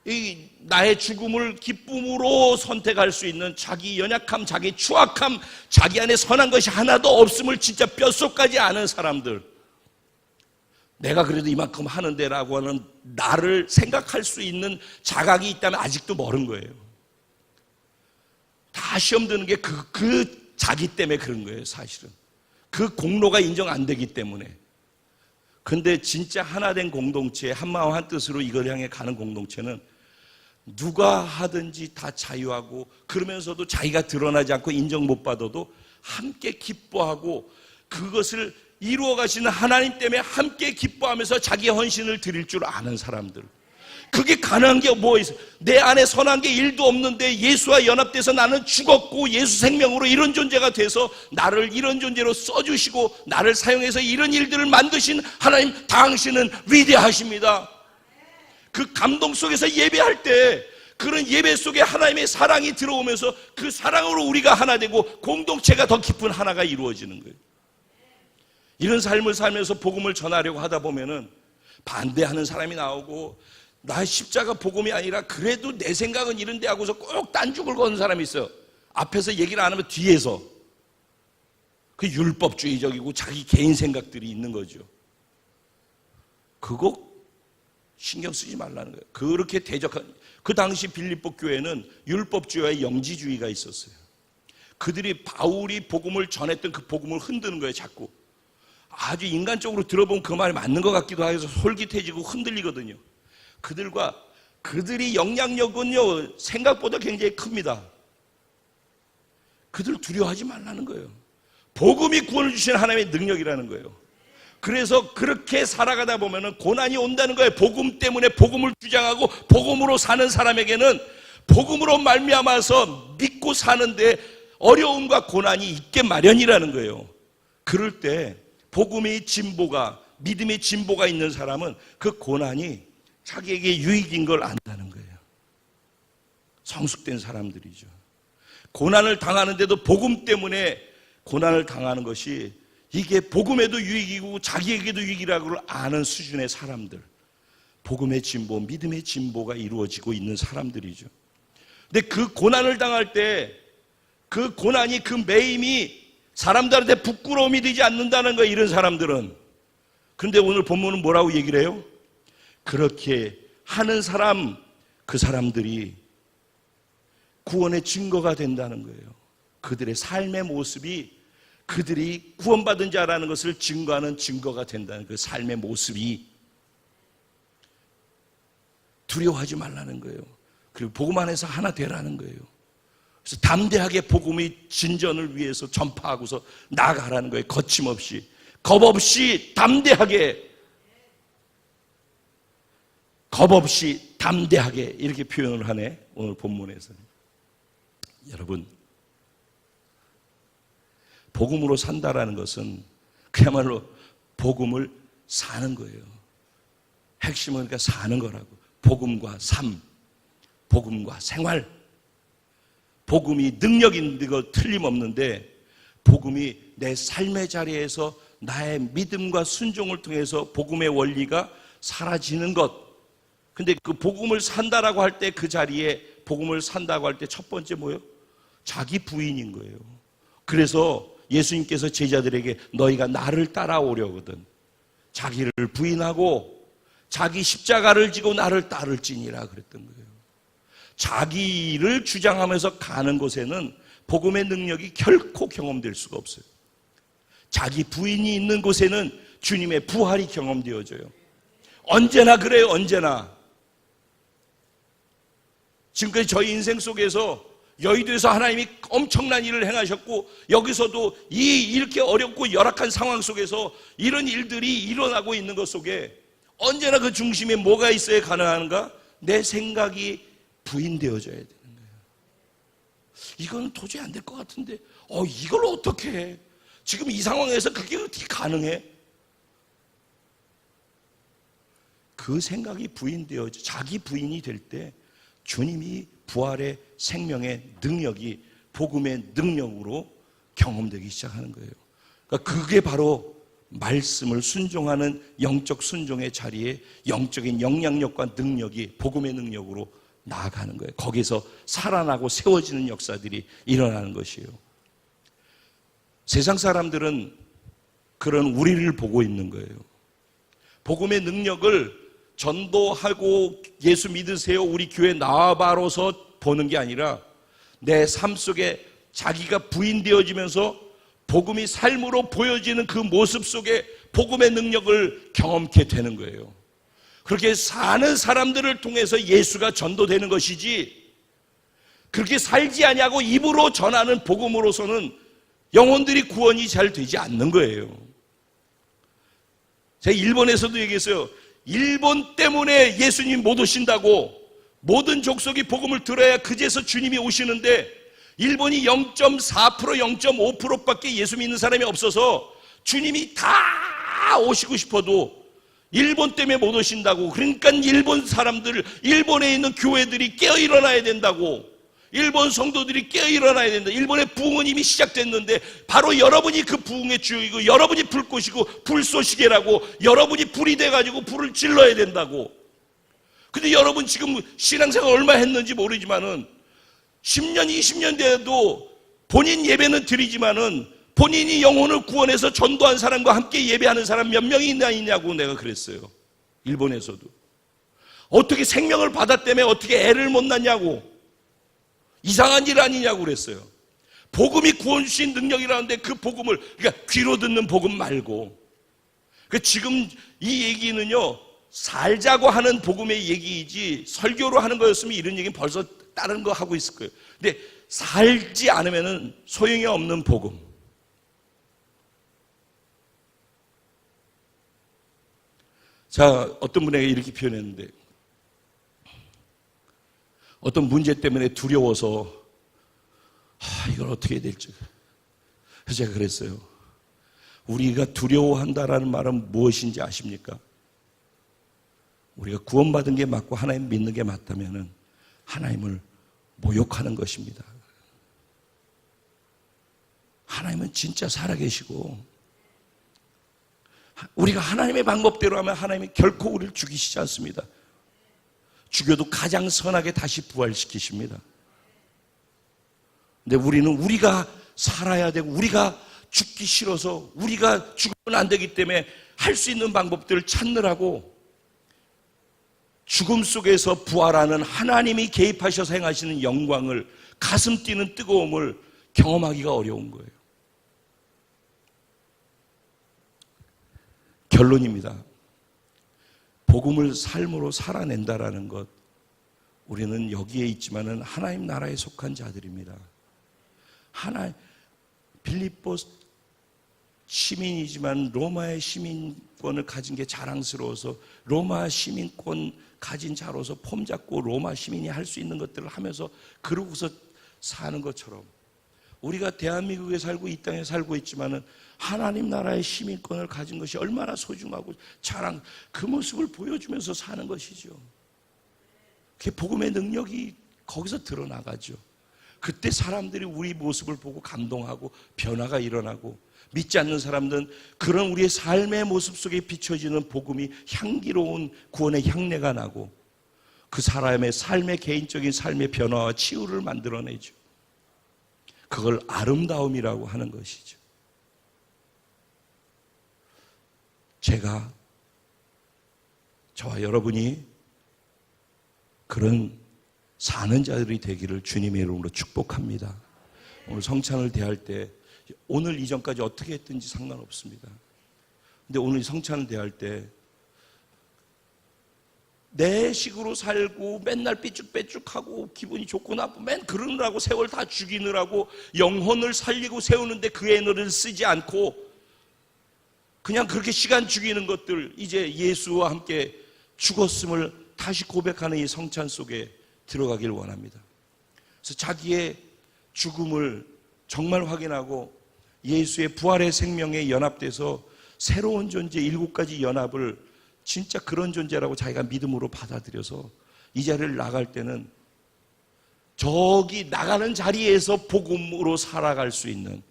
이 나의 죽음을 기쁨으로 선택할 수 있는 자기 연약함, 자기 추악함, 자기 안에 선한 것이 하나도 없음을 진짜 뼛속까지 아는 사람들, 내가 그래도 이만큼 하는데 라고 하는 나를 생각할 수 있는 자각이 있다면 아직도 멀은 거예요. 다 시험 드는 게 그 자기 때문에 그런 거예요. 사실은 그 공로가 인정 안 되기 때문에. 근데 진짜 하나 된 공동체, 한마음 한뜻으로 이걸 향해 가는 공동체는 누가 하든지 다 자유하고, 그러면서도 자기가 드러나지 않고 인정 못 받아도 함께 기뻐하고, 그것을 이루어 가시는 하나님 때문에 함께 기뻐하면서 자기 헌신을 드릴 줄 아는 사람들. 그게 가능한 게 뭐 있어요? 내 안에 선한 게 1도 없는데 예수와 연합돼서 나는 죽었고 예수 생명으로 이런 존재가 돼서 나를 이런 존재로 써주시고 나를 사용해서 이런 일들을 만드신 하나님, 당신은 위대하십니다. 그 감동 속에서 예배할 때 그런 예배 속에 하나님의 사랑이 들어오면서 그 사랑으로 우리가 하나 되고 공동체가 더 깊은 하나가 이루어지는 거예요. 이런 삶을 살면서 복음을 전하려고 하다 보면은 반대하는 사람이 나오고, 나 십자가 복음이 아니라 그래도 내 생각은 이런데 하고서 꼭 딴죽을 거는 사람이 있어요. 앞에서 얘기를 안 하면 뒤에서. 그 율법주의적이고 자기 개인 생각들이 있는 거죠. 그거 신경 쓰지 말라는 거예요. 그렇게 대적한, 그 당시 빌립보 교회는 율법주의와 영지주의가 있었어요. 그들이 바울이 복음을 전했던 그 복음을 흔드는 거예요. 자꾸 아주 인간적으로 들어보면 그 말이 맞는 것 같기도 해서 솔깃해지고 흔들리거든요. 그들이 영향력은요 생각보다 굉장히 큽니다. 그들 두려워하지 말라는 거예요. 복음이 구원을 주시는 하나님의 능력이라는 거예요. 그래서 그렇게 살아가다 보면은 고난이 온다는 거예요. 복음 때문에 복음을 주장하고 복음으로 사는 사람에게는 복음으로 말미암아서 믿고 사는데 어려움과 고난이 있게 마련이라는 거예요. 그럴 때 복음의 진보가, 믿음의 진보가 있는 사람은 그 고난이 자기에게 유익인 걸 안다는 거예요. 성숙된 사람들이죠. 고난을 당하는데도 복음 때문에 고난을 당하는 것이 이게 복음에도 유익이고 자기에게도 유익이라고 아는 수준의 사람들, 복음의 진보, 믿음의 진보가 이루어지고 있는 사람들이죠. 근데 그 고난을 당할 때 그 고난이, 그 매임이 사람들한테 부끄러움이 되지 않는다는 거예요. 이런 사람들은. 그런데 오늘 본문은 뭐라고 얘기를 해요? 그렇게 하는 사람, 그 사람들이 구원의 증거가 된다는 거예요. 그들의 삶의 모습이 그들이 구원받은 자라는 것을 증거하는 증거가 된다는 그 삶의 모습이. 두려워하지 말라는 거예요. 그리고 복음 안에서 하나 되라는 거예요. 그래서 담대하게 복음의 진전을 위해서 전파하고서 나아가라는 거예요. 거침없이, 겁없이 담대하게, 겁없이 담대하게 이렇게 표현을 하네, 오늘 본문에서는. 여러분, 복음으로 산다라는 것은 그야말로 복음을 사는 거예요. 핵심은 그러니까 사는 거라고. 복음과 삶, 복음과 생활. 복음이 능력인 거 틀림없는데, 복음이 내 삶의 자리에서 나의 믿음과 순종을 통해서 복음의 원리가 사라지는 것. 근데 그 복음을 산다라고 할 때, 그 자리에 복음을 산다고 할 때 첫 번째 뭐예요? 자기 부인인 거예요. 그래서 예수님께서 제자들에게 너희가 나를 따라오려거든 자기를 부인하고 자기 십자가를 지고 나를 따를지니라 그랬던 거예요. 자기를 주장하면서 가는 곳에는 복음의 능력이 결코 경험될 수가 없어요. 자기 부인이 있는 곳에는 주님의 부활이 경험되어져요. 언제나 그래요. 언제나. 지금까지 저희 인생 속에서 여의도에서 하나님이 엄청난 일을 행하셨고, 여기서도 이렇게 어렵고 열악한 상황 속에서 이런 일들이 일어나고 있는 것 속에 언제나 그 중심에 뭐가 있어야 가능한가? 내 생각이 부인되어져야 되는 거예요. 이건 도저히 안 될 것 같은데 이걸 어떻게 해? 지금 이 상황에서 그게 어떻게 가능해? 그 생각이 부인되어져, 자기 부인이 될 때 주님이 부활의 생명의 능력이 복음의 능력으로 경험되기 시작하는 거예요. 그러니까 그게 바로 말씀을 순종하는 영적 순종의 자리에 영적인 영향력과 능력이 복음의 능력으로 나아가는 거예요. 거기서 살아나고 세워지는 역사들이 일어나는 것이에요. 세상 사람들은 그런 우리를 보고 있는 거예요. 복음의 능력을 전도하고 예수 믿으세요, 우리 교회 나와봐로서 보는 게 아니라 내 삶 속에 자기가 부인되어지면서 복음이 삶으로 보여지는 그 모습 속에 복음의 능력을 경험케 되는 거예요. 그렇게 사는 사람들을 통해서 예수가 전도되는 것이지, 그렇게 살지 아니하고 입으로 전하는 복음으로서는 영혼들이 구원이 잘 되지 않는 거예요. 제가 일본에서도 얘기했어요. 일본 때문에 예수님 못 오신다고. 모든 족속이 복음을 들어야 그제서 주님이 오시는데 일본이 0.4%, 0.5%밖에 예수 믿는 사람이 없어서 주님이 다 오시고 싶어도 일본 때문에 못 오신다고. 그러니까 일본 사람들, 일본에 있는 교회들이 깨어 일어나야 된다고. 일본 성도들이 깨어 일어나야 된다. 일본의 부흥은 이미 시작됐는데 바로 여러분이 그 부흥의 주역이고, 여러분이 불꽃이고 불쏘시개라고, 여러분이 불이 돼가지고 불을 질러야 된다고. 근데 여러분 지금 신앙생활 얼마 했는지 모르지만은 10년, 20년 돼도 본인 예배는 드리지만은 본인이 영혼을 구원해서 전도한 사람과 함께 예배하는 사람 몇 명이나 있냐고 내가 그랬어요. 일본에서도. 어떻게 생명을 받았다며 어떻게 애를 못 낳냐고. 이상한 일 아니냐고 그랬어요. 복음이 구원 주신 능력이라는데 그 복음을, 그러니까 귀로 듣는 복음 말고, 지금 이 얘기는요, 살자고 하는 복음의 얘기이지 설교로 하는 거였으면 이런 얘기는 벌써 다른 거 하고 있을 거예요. 근데 살지 않으면은 소용이 없는 복음. 자, 어떤 분에게 이렇게 표현했는데, 어떤 문제 때문에 두려워서 이걸 어떻게 해야 될지. 그래서 제가 그랬어요. 우리가 두려워한다라는 말은 무엇인지 아십니까? 우리가 구원받은 게 맞고 하나님 믿는 게 맞다면 하나님을 모욕하는 것입니다. 하나님은 진짜 살아계시고, 우리가 하나님의 방법대로 하면 하나님이 결코 우리를 죽이시지 않습니다. 죽여도 가장 선하게 다시 부활시키십니다. 근데 우리는 우리가 살아야 되고, 우리가 죽기 싫어서, 우리가 죽으면 안 되기 때문에 할 수 있는 방법들을 찾느라고 죽음 속에서 부활하는 하나님이 개입하셔서 행하시는 영광을, 가슴 뛰는 뜨거움을 경험하기가 어려운 거예요. 결론입니다. 복음을 삶으로 살아낸다라는 것, 우리는 여기에 있지만은 하나님 나라에 속한 자들입니다. 빌립보 시민이지만 로마의 시민권을 가진 게 자랑스러워서 로마 시민권 가진 자로서 폼 잡고 로마 시민이 할 수 있는 것들을 하면서 그러고서 사는 것처럼 우리가 대한민국에 살고 이 땅에 살고 있지만은 하나님 나라의 시민권을 가진 것이 얼마나 소중하고 그 모습을 보여주면서 사는 것이죠. 그게 복음의 능력이 거기서 드러나가죠. 그때 사람들이 우리 모습을 보고 감동하고 변화가 일어나고, 믿지 않는 사람들은 그런 우리의 삶의 모습 속에 비춰지는 복음이 향기로운 구원의 향내가 나고 그 사람의 삶의 개인적인 삶의 변화와 치유를 만들어내죠. 그걸 아름다움이라고 하는 것이죠. 저와 여러분이 그런 사는 자들이 되기를 주님의 이름으로 축복합니다. 오늘 성찬을 대할 때 오늘 이전까지 어떻게 했든지 상관없습니다. 근데 오늘 성찬을 대할 때 내 식으로 살고 맨날 삐쭉빼쭉하고 기분이 좋고 나쁘고 맨 그러느라고 세월 다 죽이느라고 영혼을 살리고 세우는데 그 에너지를 쓰지 않고 그냥 그렇게 시간 죽이는 것들, 이제 예수와 함께 죽었음을 다시 고백하는 이 성찬 속에 들어가길 원합니다. 그래서 자기의 죽음을 정말 확인하고 예수의 부활의 생명에 연합돼서 새로운 존재 7가지 연합을 진짜 그런 존재라고 자기가 믿음으로 받아들여서 이 자리를 나갈 때는 저기 나가는 자리에서 복음으로 살아갈 수 있는,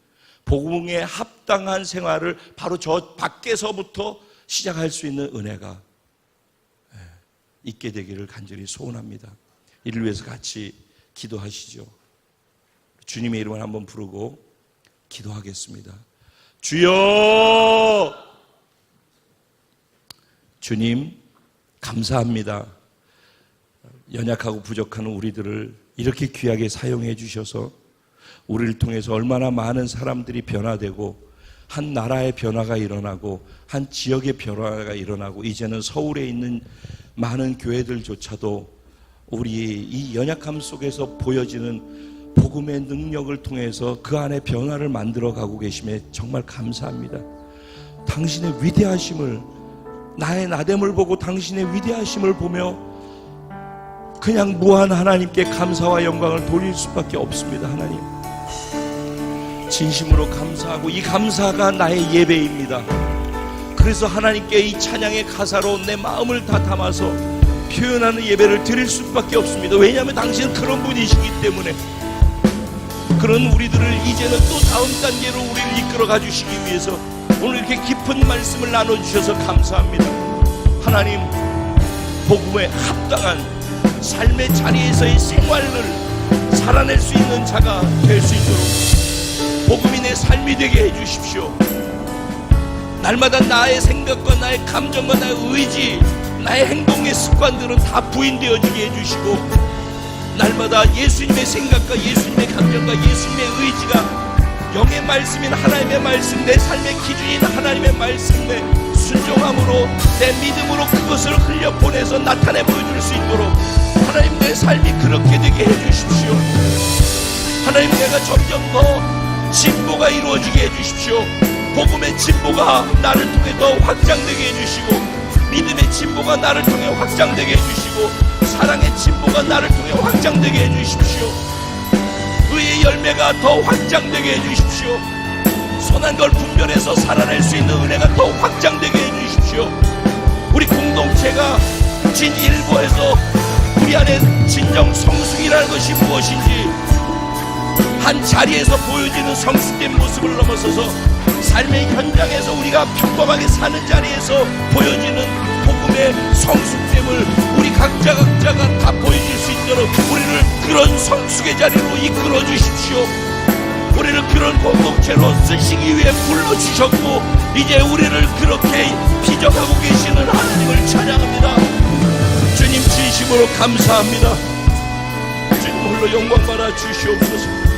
복음에 합당한 생활을 바로 저 밖에서부터 시작할 수 있는 은혜가 있게 되기를 간절히 소원합니다. 이를 위해서 같이 기도하시죠. 주님의 이름을 한번 부르고 기도하겠습니다. 주여! 주님, 감사합니다. 연약하고 부족한 우리들을 이렇게 귀하게 사용해 주셔서 우리를 통해서 얼마나 많은 사람들이 변화되고 한 나라의 변화가 일어나고 한 지역의 변화가 일어나고 이제는 서울에 있는 많은 교회들조차도 우리 이 연약함 속에서 보여지는 복음의 능력을 통해서 그 안에 변화를 만들어 가고 계심에 정말 감사합니다. 당신의 위대하심을, 나의 나됨을 보고 당신의 위대하심을 보며 그냥 무한 하나님께 감사와 영광을 돌릴 수밖에 없습니다. 하나님, 진심으로 감사하고 이 감사가 나의 예배입니다. 그래서 하나님께 이 찬양의 가사로 내 마음을 다 담아서 표현하는 예배를 드릴 수밖에 없습니다. 왜냐하면 당신은 그런 분이시기 때문에. 그런 우리들을 이제는 또 다음 단계로 우리를 이끌어 가주시기 위해서 오늘 이렇게 깊은 말씀을 나눠주셔서 감사합니다. 하나님, 복음에 합당한 삶의 자리에서의 생활을 살아낼 수 있는 자가 될 수 있도록 복음이 내 삶이 되게 해주십시오. 날마다 나의 생각과 나의 감정과 나의 의지, 나의 행동의 습관들은 다 부인되어지게 해주시고 날마다 예수님의 생각과 예수님의 감정과 예수님의 의지가 영의 말씀인 하나님의 말씀, 내 삶의 기준인 하나님의 말씀에 순종함으로 내 믿음으로 그것을 흘려보내서 나타내 보여줄 수 있도록 하나님, 내 삶이 그렇게 되게 해주십시오. 하나님, 내가 점점 더 진보가 이루어지게 해주십시오. 복음의 진보가 나를 통해 더 확장되게 해주시고 믿음의 진보가 나를 통해 확장되게 해주시고 사랑의 진보가 나를 통해 확장되게 해주십시오. 의의 열매가 더 확장되게 해주십시오. 선한 걸 분별해서 살아낼 수 있는 은혜가 더 확장되게 해주십시오. 우리 공동체가 진일보에서 우리 안에 진정 성숙이라는 것이 무엇인지 한 자리에서 보여지는 성숙된 모습을 넘어서서 삶의 현장에서 우리가 평범하게 사는 자리에서 보여지는 복음의 성숙됨을 우리 각자가 다 보여줄 수 있도록 우리를 그런 성숙의 자리로 이끌어 주십시오. 우리를 그런 공동체로 쓰시기 위해 불러주셨고 이제 우리를 그렇게 피정하고 계시는 하나님을 찬양합니다. 주님, 진심으로 감사합니다. 주님 홀로 영광 받아 주시옵소서.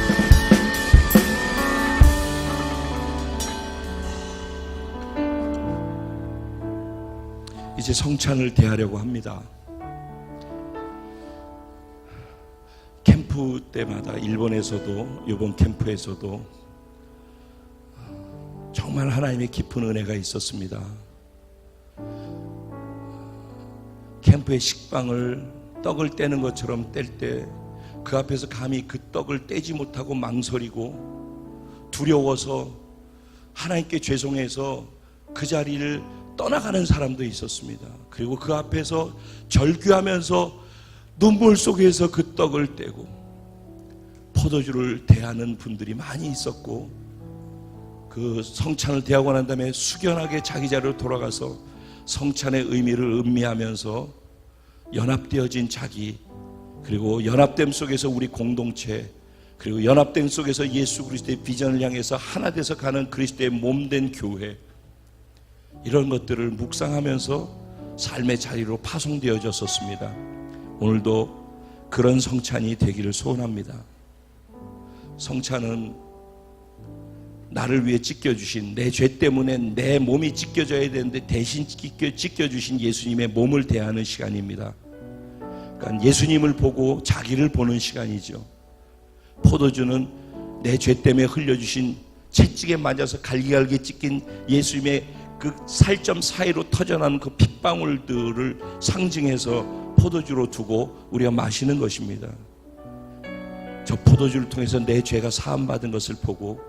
이제 성찬을 대하려고 합니다. 캠프 때마다 일본에서도 이번 캠프에서도 정말 하나님의 깊은 은혜가 있었습니다. 캠프의 식빵을 떡을 떼는 것처럼 뗄 때 그 앞에서 감히 그 떡을 떼지 못하고 망설이고 두려워서 하나님께 죄송해서 그 자리를 떠나가는 사람도 있었습니다. 그리고 그 앞에서 절규하면서 눈물 속에서 그 떡을 떼고 포도주를 대하는 분들이 많이 있었고, 그 성찬을 대하고 난 다음에 숙연하게 자기 자리로 돌아가서 성찬의 의미를 음미하면서 연합되어진 자기, 그리고 연합됨 속에서 우리 공동체, 그리고 연합됨 속에서 예수 그리스도의 비전을 향해서 하나 돼서 가는 그리스도의 몸된 교회, 이런 것들을 묵상하면서 삶의 자리로 파송되어졌었습니다. 오늘도 그런 성찬이 되기를 소원합니다. 성찬은 나를 위해 찢겨주신, 내 죄 때문에 내 몸이 찢겨져야 되는데 대신 찢겨주신 예수님의 몸을 대하는 시간입니다. 그러니까 예수님을 보고 자기를 보는 시간이죠. 포도주는 내 죄 때문에 흘려주신, 채찍에 맞아서 갈기갈기 찢긴 예수님의 그 살점 사이로 터져나온 그 핏방울들을 상징해서 포도주로 두고 우리가 마시는 것입니다. 저 포도주를 통해서 내 죄가 사함받은 것을 보고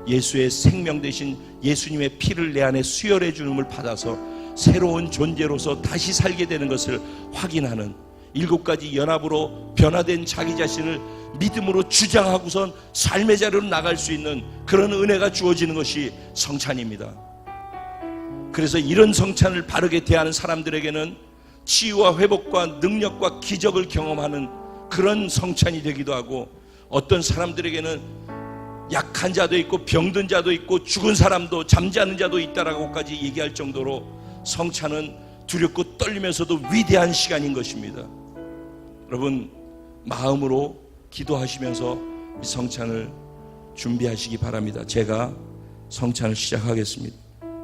예수의 생명 대신 예수님의 피를 내 안에 수혈해 주님을 받아서 새로운 존재로서 다시 살게 되는 것을 확인하는, 7가지 연합으로 변화된 자기 자신을 믿음으로 주장하고선 삶의 자리로 나갈 수 있는 그런 은혜가 주어지는 것이 성찬입니다. 그래서 이런 성찬을 바르게 대하는 사람들에게는 치유와 회복과 능력과 기적을 경험하는 그런 성찬이 되기도 하고, 어떤 사람들에게는 약한 자도 있고 병든 자도 있고 죽은 사람도 잠자는 자도 있다라고까지 얘기할 정도로 성찬은 두렵고 떨리면서도 위대한 시간인 것입니다. 여러분, 마음으로 기도하시면서 이 성찬을 준비하시기 바랍니다. 제가 성찬을 시작하겠습니다.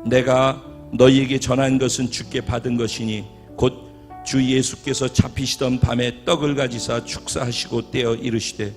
내가 너희에게 전한 것은 주께 받은 것이니 곧 주 예수께서 잡히시던 밤에 떡을 가지사 축사하시고 떼어 이르시되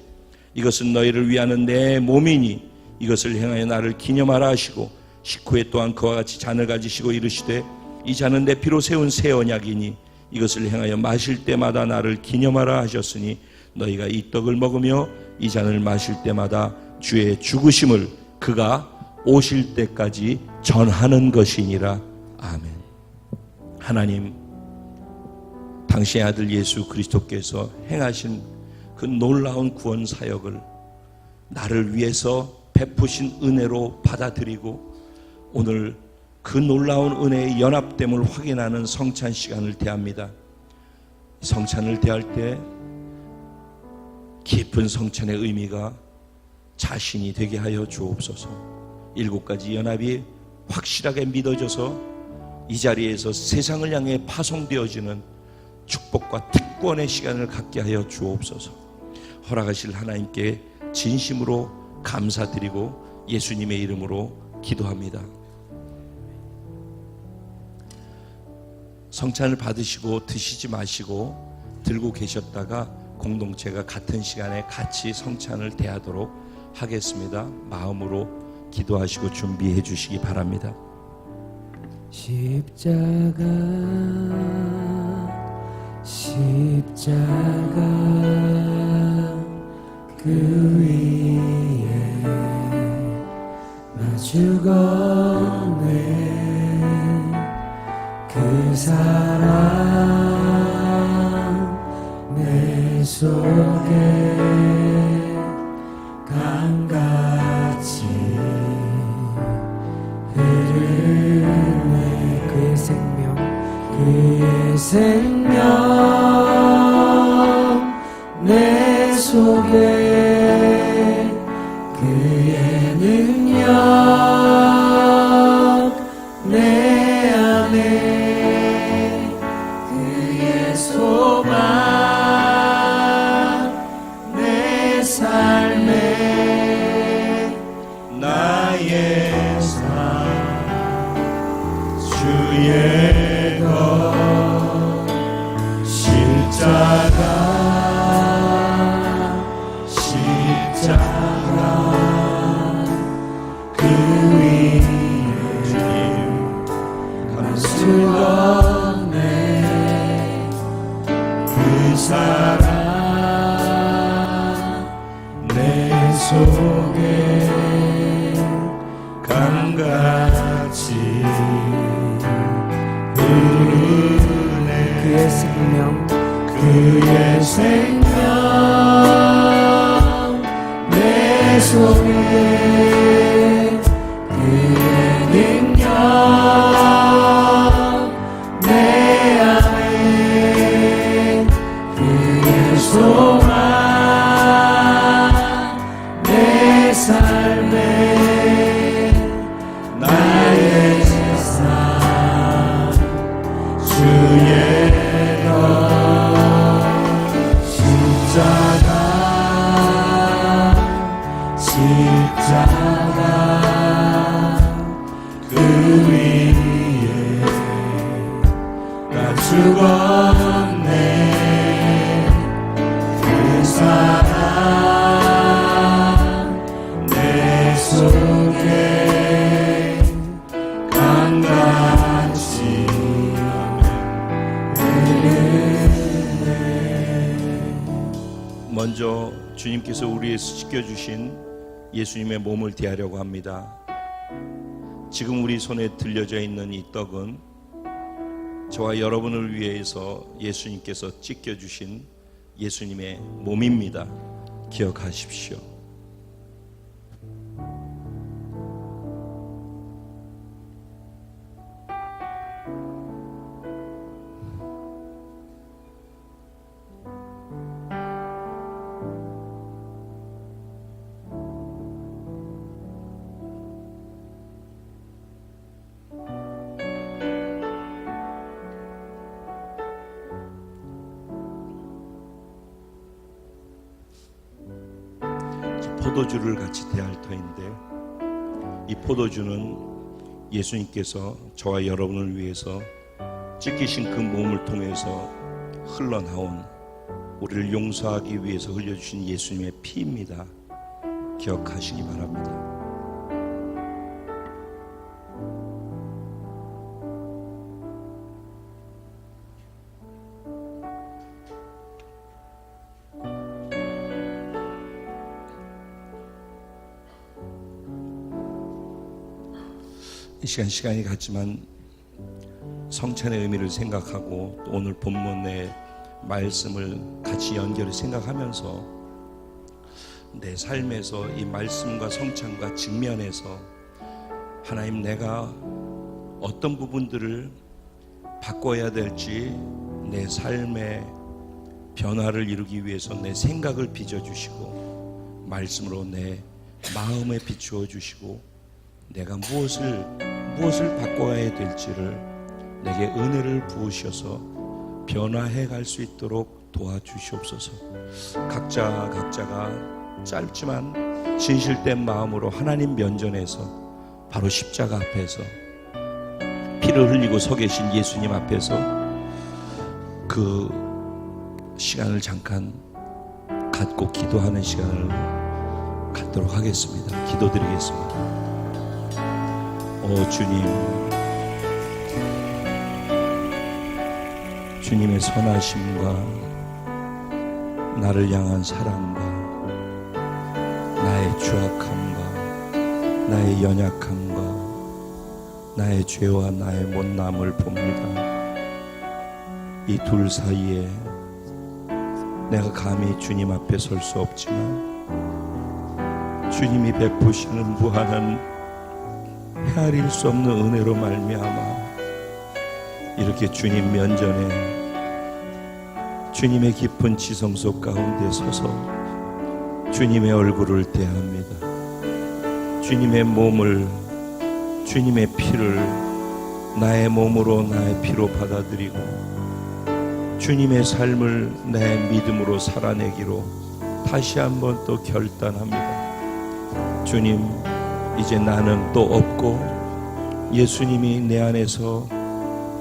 이것은 너희를 위하는 내 몸이니 이것을 행하여 나를 기념하라 하시고, 식후에 또한 그와 같이 잔을 가지시고 이르시되 이 잔은 내 피로 세운 새 언약이니 이것을 행하여 마실 때마다 나를 기념하라 하셨으니 너희가 이 떡을 먹으며 이 잔을 마실 때마다 주의 죽으심을 그가 오실 때까지 전하는 것이니라. 아멘. 하나님, 당신의 아들 예수 그리스도께서 행하신 그 놀라운 구원 사역을 나를 위해서 베푸신 은혜로 받아들이고 오늘 그 놀라운 은혜의 연합됨을 확인하는 성찬 시간을 대합니다. 성찬을 대할 때 깊은 성찬의 의미가 자신이 되게 하여 주옵소서. 7가지 연합이 확실하게 믿어져서 이 자리에서 세상을 향해 파송되어지는 축복과 특권의 시간을 갖게 하여 주옵소서. 허락하실 하나님께 진심으로 감사드리고 예수님의 이름으로 기도합니다. 성찬을 받으시고 드시지 마시고 들고 계셨다가 공동체가 같은 시간에 같이 성찬을 대하도록 하겠습니다. 마음으로 기도하시고 준비해 주시기 바랍니다. 십자가 그 위에 나 죽었네. 그 사랑 내 속에 강같이 흐르네. 그의 생명 내 속에 그의 능력 내 안에 그의 소망 내 삶에 나의 삶 주의 것 십자가 사랑 내 속에 강같이 흐르네. 그의 생명 그의 생명 내 속에 그의 능력 내 안에 그의 소망 내 삶에 나의 세상 주의 십자가 그 위에 나 죽었네. 그 사랑 내 속에 강같이 흐르네. 먼저 주님께서 우리에서 지켜주신 예수님의 몸을 대하려고 합니다. 지금 우리 손에 들려져 있는 이 떡은 저와 여러분을 위해서 예수님께서 찢겨주신 예수님의 몸입니다. 기억하십시오. 포도주를 같이 대할 터인데, 이 포도주는 예수님께서 저와 여러분을 위해서 찢기신 그 몸을 통해서 흘러나온, 우리를 용서하기 위해서 흘려주신 예수님의 피입니다. 기억하시기 바랍니다. 이 시간이 갔지만 성찬의 의미를 생각하고 또 오늘 본문의 말씀을 같이 연결해 생각하면서 내 삶에서 이 말씀과 성찬과 직면해서 하나님, 내가 어떤 부분들을 바꿔야 될지, 내 삶의 변화를 이루기 위해서 내 생각을 빚어주시고 말씀으로 내 마음에 비추어 주시고 내가 무엇을 바꿔야 될지를 내게 은혜를 부으셔서 변화해 갈 수 있도록 도와주시옵소서. 각자가 짧지만 진실된 마음으로 하나님 면전에서 바로 십자가 앞에서 피를 흘리고 서 계신 예수님 앞에서 그 시간을 잠깐 갖고 기도하는 시간을 갖도록 하겠습니다. 기도드리겠습니다. 오 주님, 주님의 선하심과 나를 향한 사랑과 나의 추악함과 나의 연약함과 나의 죄와 나의 못남을 봅니다. 이 둘 사이에 내가 감히 주님 앞에 설 수 없지만 주님이 베푸시는 무한한 헤아릴 수 없는 은혜로 말미암아 이렇게 주님 면전에 주님의 깊은 지성소 가운데 서서 주님의 얼굴을 대합니다. 주님의 몸을, 주님의 피를 나의 몸으로 나의 피로 받아들이고 주님의 삶을 내 믿음으로 살아내기로 다시 한번 또 결단합니다. 주님, 이제 나는 또 없고 예수님이 내 안에서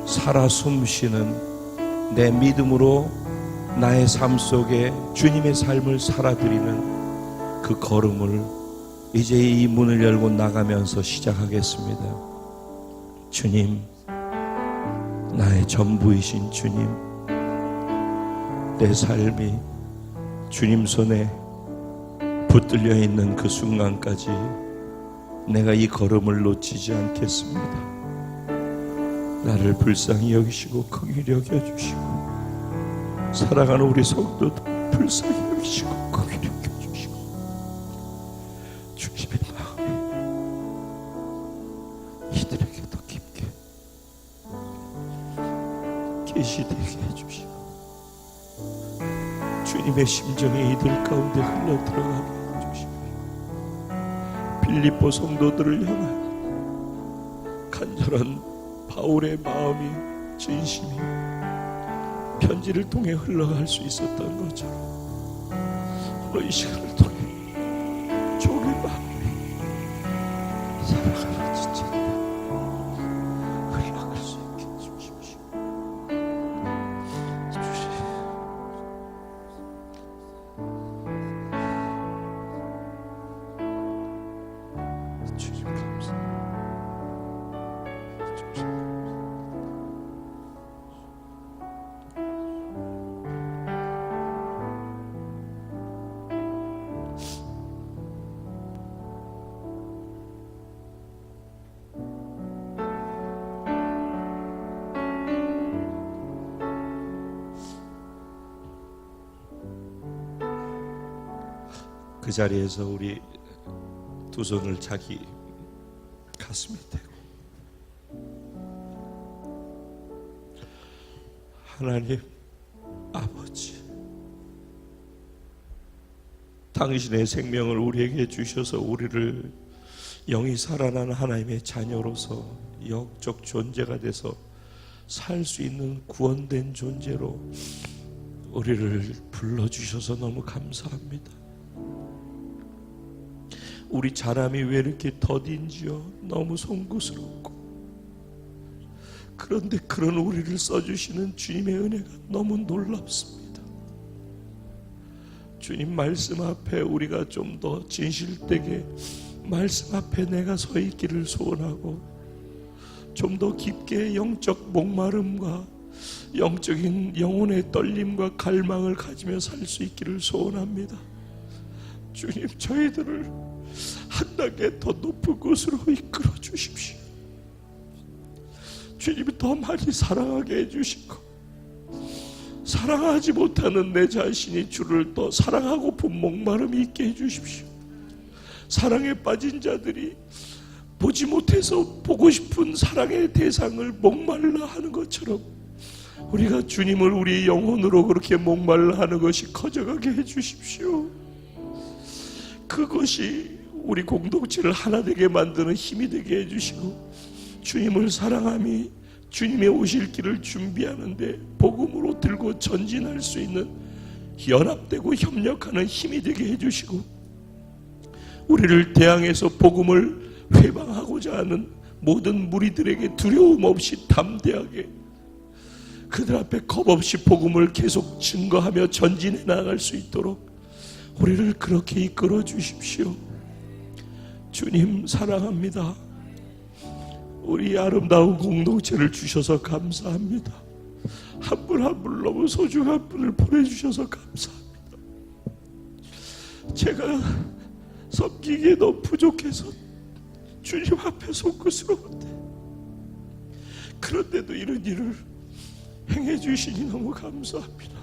살아 숨쉬는 내 믿음으로 나의 삶 속에 주님의 삶을 살아드리는 그 걸음을 이제 이 문을 열고 나가면서 시작하겠습니다. 주님, 나의 전부이신 주님, 내 삶이 주님 손에 붙들려 있는 그 순간까지 내가 이 걸음을 놓치지 않겠습니다. 나를 불쌍히 여기시고 긍휼히 여겨주시고 사랑하는 우리 성도도 불쌍히 여기시고 긍휼히 여겨주시고 주님의 마음이 이들에게 더 깊게 계시되게 해주시고 주님의 심정이 이들 가운데 흘러 들어가게 해주시고 빌립보 성도들을 향한 간절한 바울의 마음이 진심이 편지를 통해 흘러갈 수 있었던 것처럼 오늘 이 시간을 통해 종의 마음이 사랑하는 지체들 흘러갈 수 있게 해주십시오. 주님 감사합니다. 그 자리에서 우리 두 손을 자기 가슴에 대고 하나님 아버지, 당신의 생명을 우리에게 주셔서 우리를 영이 살아난 하나님의 자녀로서 영적 존재가 돼서 살 수 있는 구원된 존재로 우리를 불러주셔서 너무 감사합니다. 우리 자람이 왜 이렇게 더딘지요? 너무 송구스럽고, 그런데 그런 우리를 써주시는 주님의 은혜가 너무 놀랍습니다. 주님 말씀 앞에 우리가 좀 더 진실되게 말씀 앞에 내가 서 있기를 소원하고, 좀 더 깊게 영적 목마름과 영적인 영혼의 떨림과 갈망을 가지며 살 수 있기를 소원합니다. 주님, 저희들을 한 단계 더 높은 곳으로 이끌어 주십시오. 주님이 더 많이 사랑하게 해주시고, 사랑하지 못하는 내 자신이 주를 더 사랑하고픈 목마름이 있게 해주십시오. 사랑에 빠진 자들이 보지 못해서 보고 싶은 사랑의 대상을 목말라 하는 것처럼 우리가 주님을 우리 영혼으로 그렇게 목말라 하는 것이 커져가게 해주십시오. 그것이 우리 공동체를 하나 되게 만드는 힘이 되게 해주시고, 주님을 사랑함이 주님의 오실 길을 준비하는데 복음으로 들고 전진할 수 있는 연합되고 협력하는 힘이 되게 해주시고, 우리를 대항해서 복음을 회방하고자 하는 모든 무리들에게 두려움 없이 담대하게 그들 앞에 겁 없이 복음을 계속 증거하며 전진해 나갈 수 있도록 우리를 그렇게 이끌어 주십시오. 주님 사랑합니다. 우리 아름다운 공동체를 주셔서 감사합니다. 한 분 한 분 너무 소중한 분을 보내주셔서 감사합니다. 제가 섬기기에 너무 부족해서 주님 앞에 송구스러운데, 그런데도 이런 일을 행해 주시니 너무 감사합니다.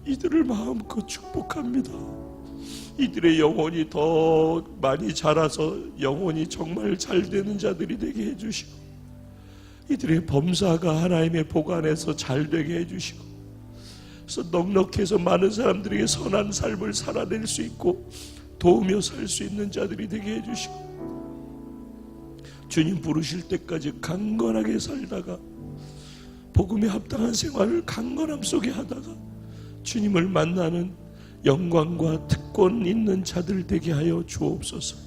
이들을 마음껏 축복합니다. 이들의 영혼이 더 많이 자라서 영혼이 정말 잘 되는 자들이 되게 해주시고, 이들의 범사가 하나님의 복 안에서 잘 되게 해주시고, 그래서 넉넉해서 많은 사람들에게 선한 삶을 살아낼 수 있고 도우며 살 수 있는 자들이 되게 해주시고, 주님 부르실 때까지 강건하게 살다가 복음에 합당한 생활을 강건함 속에 하다가 주님을 만나는 영광과 특권 있는 자들 되게 하여 주옵소서.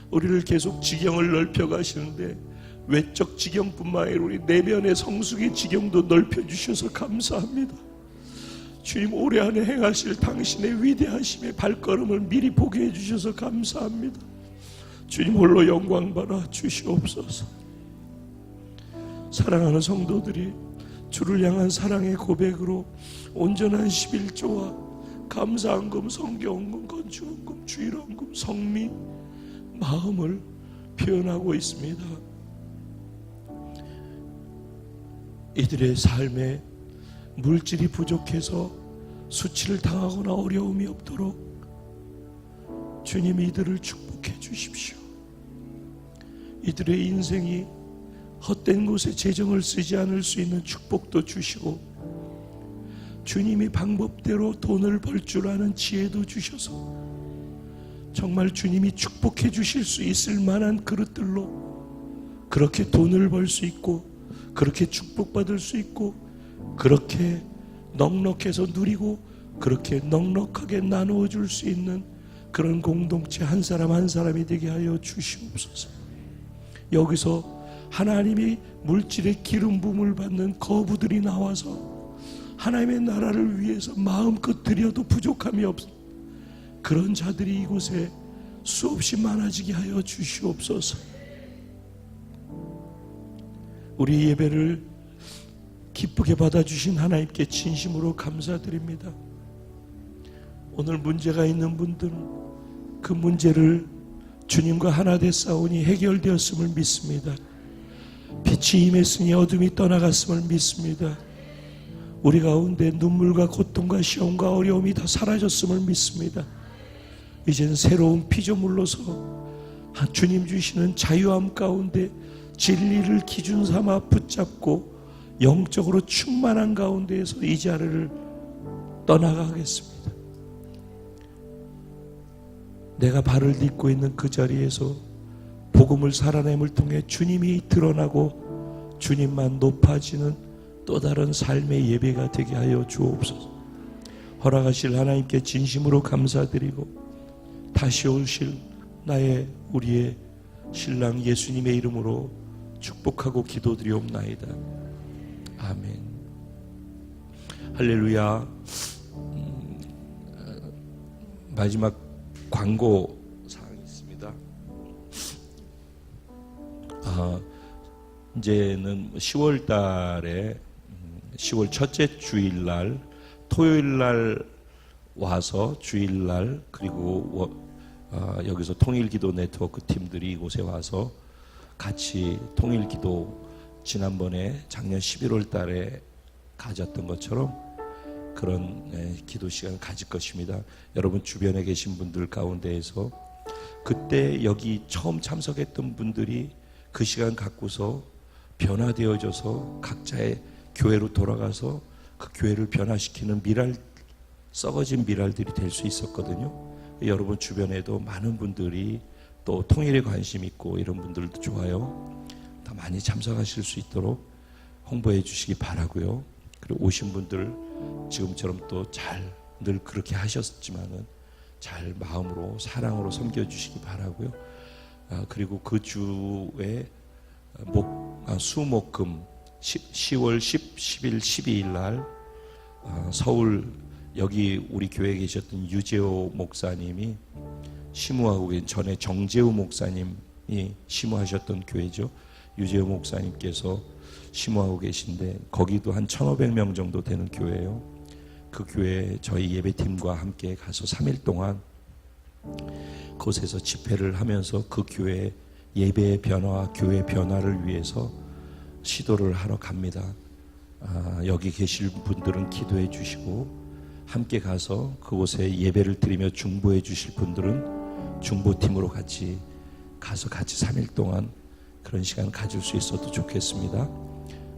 우리를 계속 지경을 넓혀 가시는데 외적 지경뿐만 아니라 우리 내면의 성숙의 지경도 넓혀 주셔서 감사합니다. 주님, 올해 안에 행하실 당신의 위대하심의 발걸음을 미리 보게 해주셔서 감사합니다. 주님 홀로 영광 받아 주시옵소서. 사랑하는 성도들이 주를 향한 사랑의 고백으로 온전한 11조와 감사헌금, 성경헌금, 건축헌금, 주일헌금, 성미, 마음을 표현하고 있습니다. 이들의 삶에 물질이 부족해서 수치를 당하거나 어려움이 없도록 주님 이들을 축복해 주십시오. 이들의 인생이 헛된 곳에 재정을 쓰지 않을 수 있는 축복도 주시고, 주님이 방법대로 돈을 벌 줄 아는 지혜도 주셔서 정말 주님이 축복해 주실 수 있을 만한 그릇들로 그렇게 돈을 벌 수 있고, 그렇게 축복받을 수 있고, 그렇게 넉넉해서 누리고, 그렇게 넉넉하게 나누어 줄 수 있는 그런 공동체 한 사람 한 사람이 되게 하여 주시옵소서. 여기서 하나님이 물질의 기름 부음을 받는 거부들이 나와서 하나님의 나라를 위해서 마음껏 드려도 부족함이 없, 그런 자들이 이곳에 수없이 많아지게 하여 주시옵소서. 우리 예배를 기쁘게 받아주신 하나님께 진심으로 감사드립니다. 오늘 문제가 있는 분들은 그 문제를 주님과 하나 됐사오니 해결되었음을 믿습니다. 빛이 임했으니 어둠이 떠나갔음을 믿습니다. 우리 가운데 눈물과 고통과 시험과 어려움이 다 사라졌음을 믿습니다. 이젠 새로운 피조물로서 주님 주시는 자유함 가운데 진리를 기준 삼아 붙잡고 영적으로 충만한 가운데에서 이 자리를 떠나가겠습니다. 내가 발을 딛고 있는 그 자리에서 복음을 살아냄을 통해 주님이 드러나고 주님만 높아지는 또 다른 삶의 예배가 되게 하여 주옵소서. 허락하실 하나님께 진심으로 감사드리고, 다시 오실 우리의 신랑 예수님의 이름으로 축복하고 기도드리옵나이다. 아멘. 할렐루야. 마지막 광고 사항이 있습니다. 이제는 10월 달에 10월 첫째 주일날 토요일날 와서 주일날, 그리고 여기서 통일기도 네트워크 팀들이 이곳에 와서 같이 통일기도, 지난번에 작년 11월 달에 가졌던 것처럼 그런 기도 시간을 가질 것입니다. 여러분 주변에 계신 분들 가운데에서 그때 여기 처음 참석했던 분들이 그 시간 갖고서 변화되어져서 각자의 교회로 돌아가서 그 교회를 변화시키는 썩어진 미랄들이 될 수 있었거든요. 여러분 주변에도 많은 분들이 또 통일에 관심 있고 이런 분들도 좋아요. 더 많이 참석하실 수 있도록 홍보해 주시기 바라고요. 그리고 오신 분들 지금처럼 또 늘 그렇게 하셨지만은 잘 마음으로 사랑으로 섬겨주시기 바라고요. 그리고 그 주에 수목금 10월 10, 11, 12일 날 서울, 여기 우리 교회에 계셨던 유재호 목사님이 심우하고 계신, 전에 정재우 목사님이 심우하셨던 교회죠. 유재호 목사님께서 심우하고 계신데 거기도 한 1,500명 정도 되는 교회예요. 그 교회에 저희 예배팀과 함께 가서 3일 동안 그곳에서 집회를 하면서 그 교회의 예배의 변화와 교회 변화를 위해서 시도를 하러 갑니다. 여기 계실 분들은 기도해 주시고, 함께 가서 그곳에 예배를 드리며 중보해 주실 분들은 중보팀으로 같이 가서 같이 3일 동안 그런 시간 가질 수 있어도 좋겠습니다.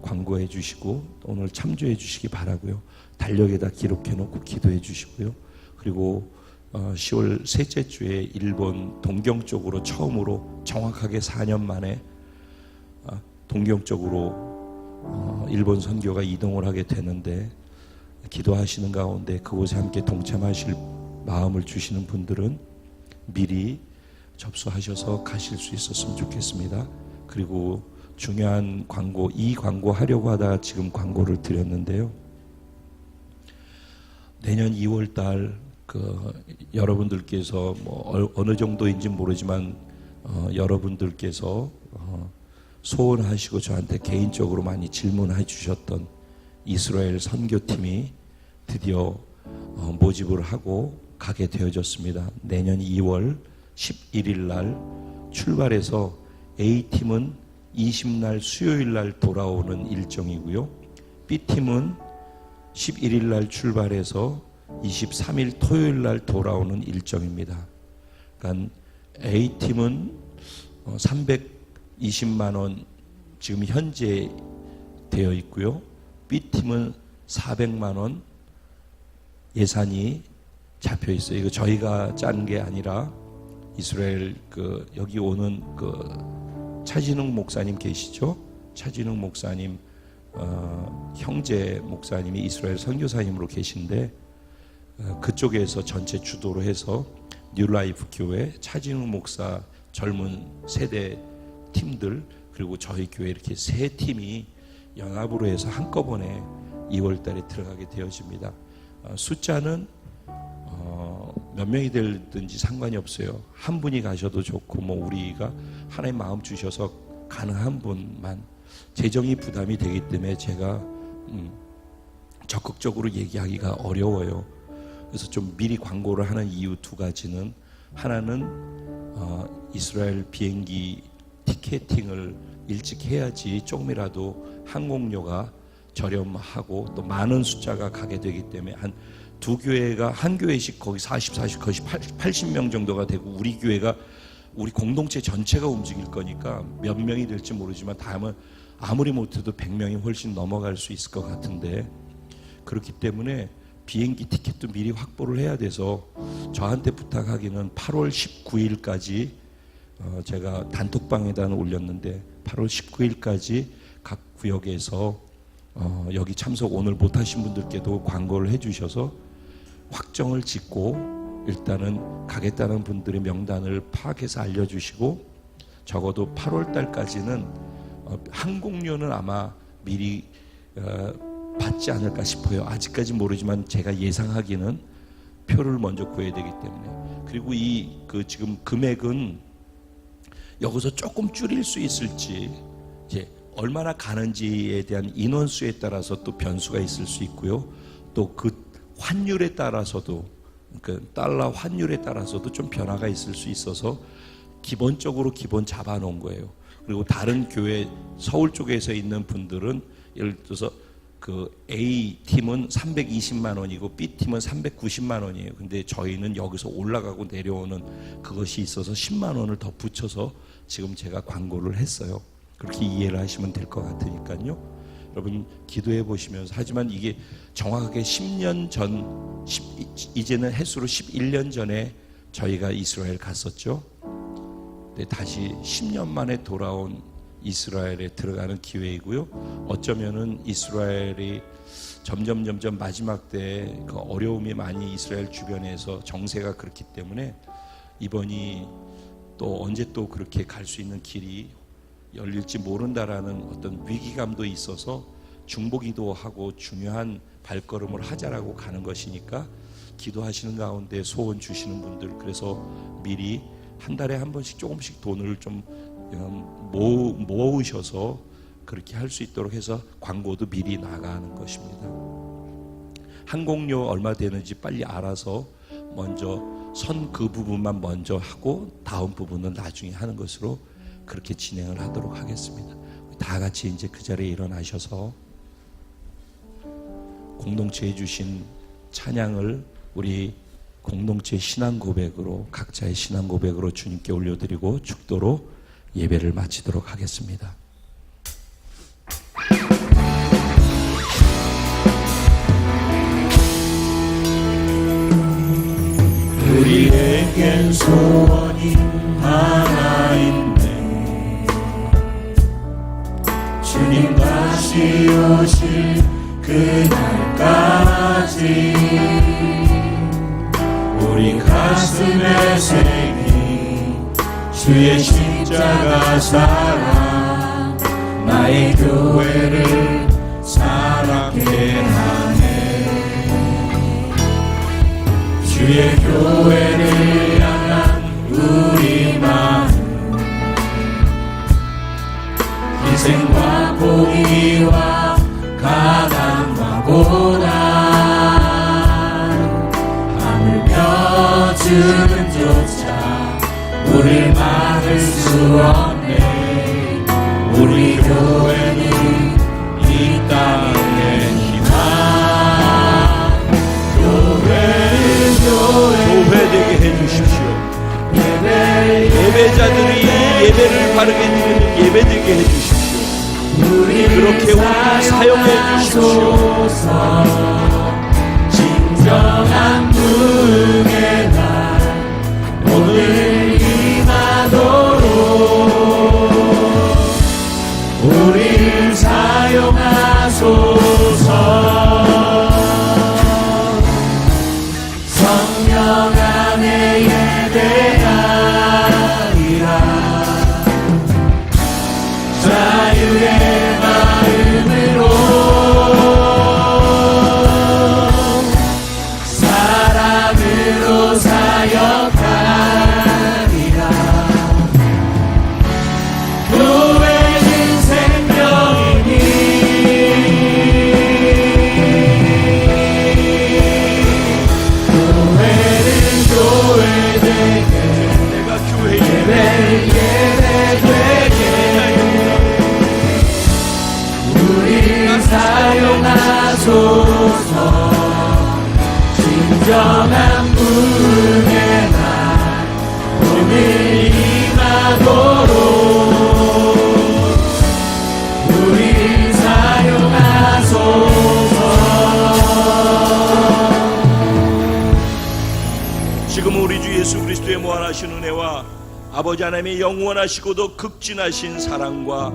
광고해 주시고 오늘 참조해 주시기 바라고요. 달력에다 기록해 놓고 기도해 주시고요. 그리고 10월 셋째 주에 일본 동경 쪽으로 처음으로 정확하게 4년 만에 동경 쪽으로 일본 선교가 이동을 하게 되는데, 기도하시는 가운데 그곳에 함께 동참하실 마음을 주시는 분들은 미리 접수하셔서 가실 수 있었으면 좋겠습니다. 그리고 중요한 광고, 이 광고 하려고 하다가 지금 광고를 드렸는데요. 내년 2월 달 여러분들께서 어느 정도인지 모르지만 여러분들께서 소원하시고 저한테 개인적으로 많이 질문해 주셨던 이스라엘 선교팀이 드디어 모집을 하고 가게 되어졌습니다. 내년 2월 11일 날 출발해서 A팀은 20날 수요일 날 돌아오는 일정이고요. B팀은 11일 날 출발해서 23일 토요일 날 돌아오는 일정입니다. 그러니까 A팀은 320만 원 지금 현재 되어 있고요. B팀은 400만 원 예산이 잡혀 있어요. 이거 저희가 짠 게 아니라 이스라엘 여기 오는 차진웅 목사님 계시죠? 차진웅 목사님 형제 목사님이 이스라엘 선교사님으로 계신데 그쪽에서 전체 주도로 해서 뉴라이프 교회 차진웅 목사 젊은 세대 팀들 그리고 저희 교회 이렇게 세 팀이 연합으로 해서 한꺼번에 2월 달에 들어가게 되어집니다. 숫자는 몇 명이 되든지 상관이 없어요. 한 분이 가셔도 좋고 우리가 하나님 마음 주셔서 가능한 분만. 재정이 부담이 되기 때문에 제가 적극적으로 얘기하기가 어려워요. 그래서 좀 미리 광고를 하는 이유 두 가지는, 하나는 이스라엘 비행기 티켓팅을 일찍 해야지 조금이라도 항공료가 저렴하고 또 많은 숫자가 가게 되기 때문에 두 교회가 한 교회씩 거의 40, 거의 80명 정도가 되고 우리 교회가 우리 공동체 전체가 움직일 거니까 몇 명이 될지 모르지만 다음은 아무리 못해도 100명이 훨씬 넘어갈 수 있을 것 같은데, 그렇기 때문에 비행기 티켓도 미리 확보를 해야 돼서 저한테 부탁하기는 8월 19일까지 제가 단톡방에다 올렸는데 8월 19일까지 각 구역에서 여기 참석 오늘 못하신 분들께도 광고를 해주셔서 확정을 짓고 일단은 가겠다는 분들의 명단을 파악해서 알려주시고, 적어도 8월 달까지는 항공료는 아마 미리 받지 않을까 싶어요. 아직까지 모르지만 제가 예상하기는 표를 먼저 구해야 되기 때문에. 그리고 지금 금액은 여기서 조금 줄일 수 있을지, 이제 얼마나 가는지에 대한 인원수에 따라서 또 변수가 있을 수 있고요. 또 그 환율에 따라서도, 그러니까 달러 환율에 따라서도 좀 변화가 있을 수 있어서 기본적으로 기본 잡아놓은 거예요. 그리고 다른 교회 서울 쪽에서 있는 분들은 예를 들어서 A 팀은 320만 원이고 B 팀은 390만 원이에요. 근데 저희는 여기서 올라가고 내려오는 그것이 있어서 10만 원을 더 붙여서 지금 제가 광고를 했어요. 그렇게 이해를 하시면 될 것 같으니까요. 여러분 기도해 보시면서, 하지만 이게 정확하게 10년 전, 이제는 횟수로 11년 전에 저희가 이스라엘 갔었죠. 근데 다시 10년 만에 돌아온 이스라엘에 들어가는 기회이고요. 어쩌면은 이스라엘이 점점 마지막 때 그 어려움이 많이 이스라엘 주변에서 정세가 그렇기 때문에 이번이 또 언제 또 그렇게 갈 수 있는 길이 열릴지 모른다라는 어떤 위기감도 있어서 중보기도 하고 중요한 발걸음을 하자라고 가는 것이니까 기도하시는 가운데 소원 주시는 분들, 그래서 미리 한 달에 한 번씩 조금씩 돈을 좀 모으셔서 그렇게 할 수 있도록 해서 광고도 미리 나가는 것입니다. 항공료 얼마 되는지 빨리 알아서 먼저 그 부분만 먼저 하고 다음 부분은 나중에 하는 것으로 그렇게 진행을 하도록 하겠습니다. 다 같이 이제 그 자리에 일어나셔서 공동체에 주신 찬양을 우리 공동체 신앙 고백으로, 각자의 신앙 고백으로 주님께 올려드리고 축도로 예배를 마치도록 하겠습니다. 우리에겐 소원이 하나인데 주님 다시 오실 그날까지 우리 가슴에 새긴 주의 십자가 사랑, 나의 교회를 사랑케 하네. 주의 교회를 향한 우리 마음, 희생과 포기와 가난과 보다 하물며 주는조차 우릴 막을 수 없네. 우리 교회는 이 땅의 희망. 교회는 교회되게 해주십시오. 예배자들이 예배를 바르게 드리는 예배되게 해주십시오. 그렇게 우리를 사용해 주십시오. 진정한 부흥의 날 오늘 임하도록 우리를 사용하소서. 성령 안에 예배하리라. 자유의 마음으로 사랑으로 사역하리라. 교회는 생명이니 교회는 교회되게 내가 교회 예배되게 우리를 사용하소서. 진정한 부흥의 날 오늘 임하도록 우리를 사용하소서. 지금 우리 주 예수 그리스도의 무한하신 은혜와 아버지 하나님의 영원하시고도 극진하신 사랑과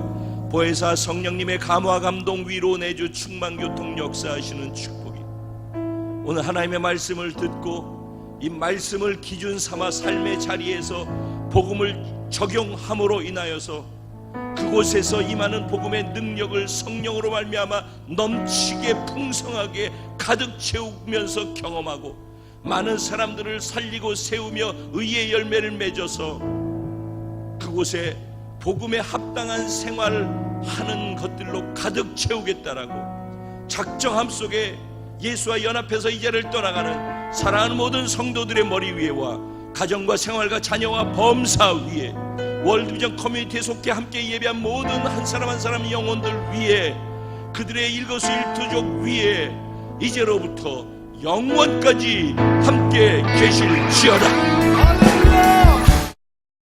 보혜사 성령님의 감화 감동 위로 내주 충만 교통 역사하시는 축복이 오늘 하나님의 말씀을 듣고 이 말씀을 기준 삼아 삶의 자리에서 복음을 적용함으로 인하여서 그곳에서 임하는 복음의 능력을 성령으로 말미암아 넘치게 풍성하게 가득 채우면서 경험하고 많은 사람들을 살리고 세우며 의의 열매를 맺어서 그곳에 복음에 합당한 생활을 하는 것들로 가득 채우겠다라고 작정함 속에 예수와 연합해서 이 자리를 떠나가는 사랑하는 모든 성도들의 머리 위에와 가정과 생활과 자녀와 범사 위에 월드비전 커뮤니티에 속해 함께 예배한 모든 한 사람 한 사람 영혼들 위에 그들의 일거수일투족 위에 이제로부터 영원까지 함께 계실지어다.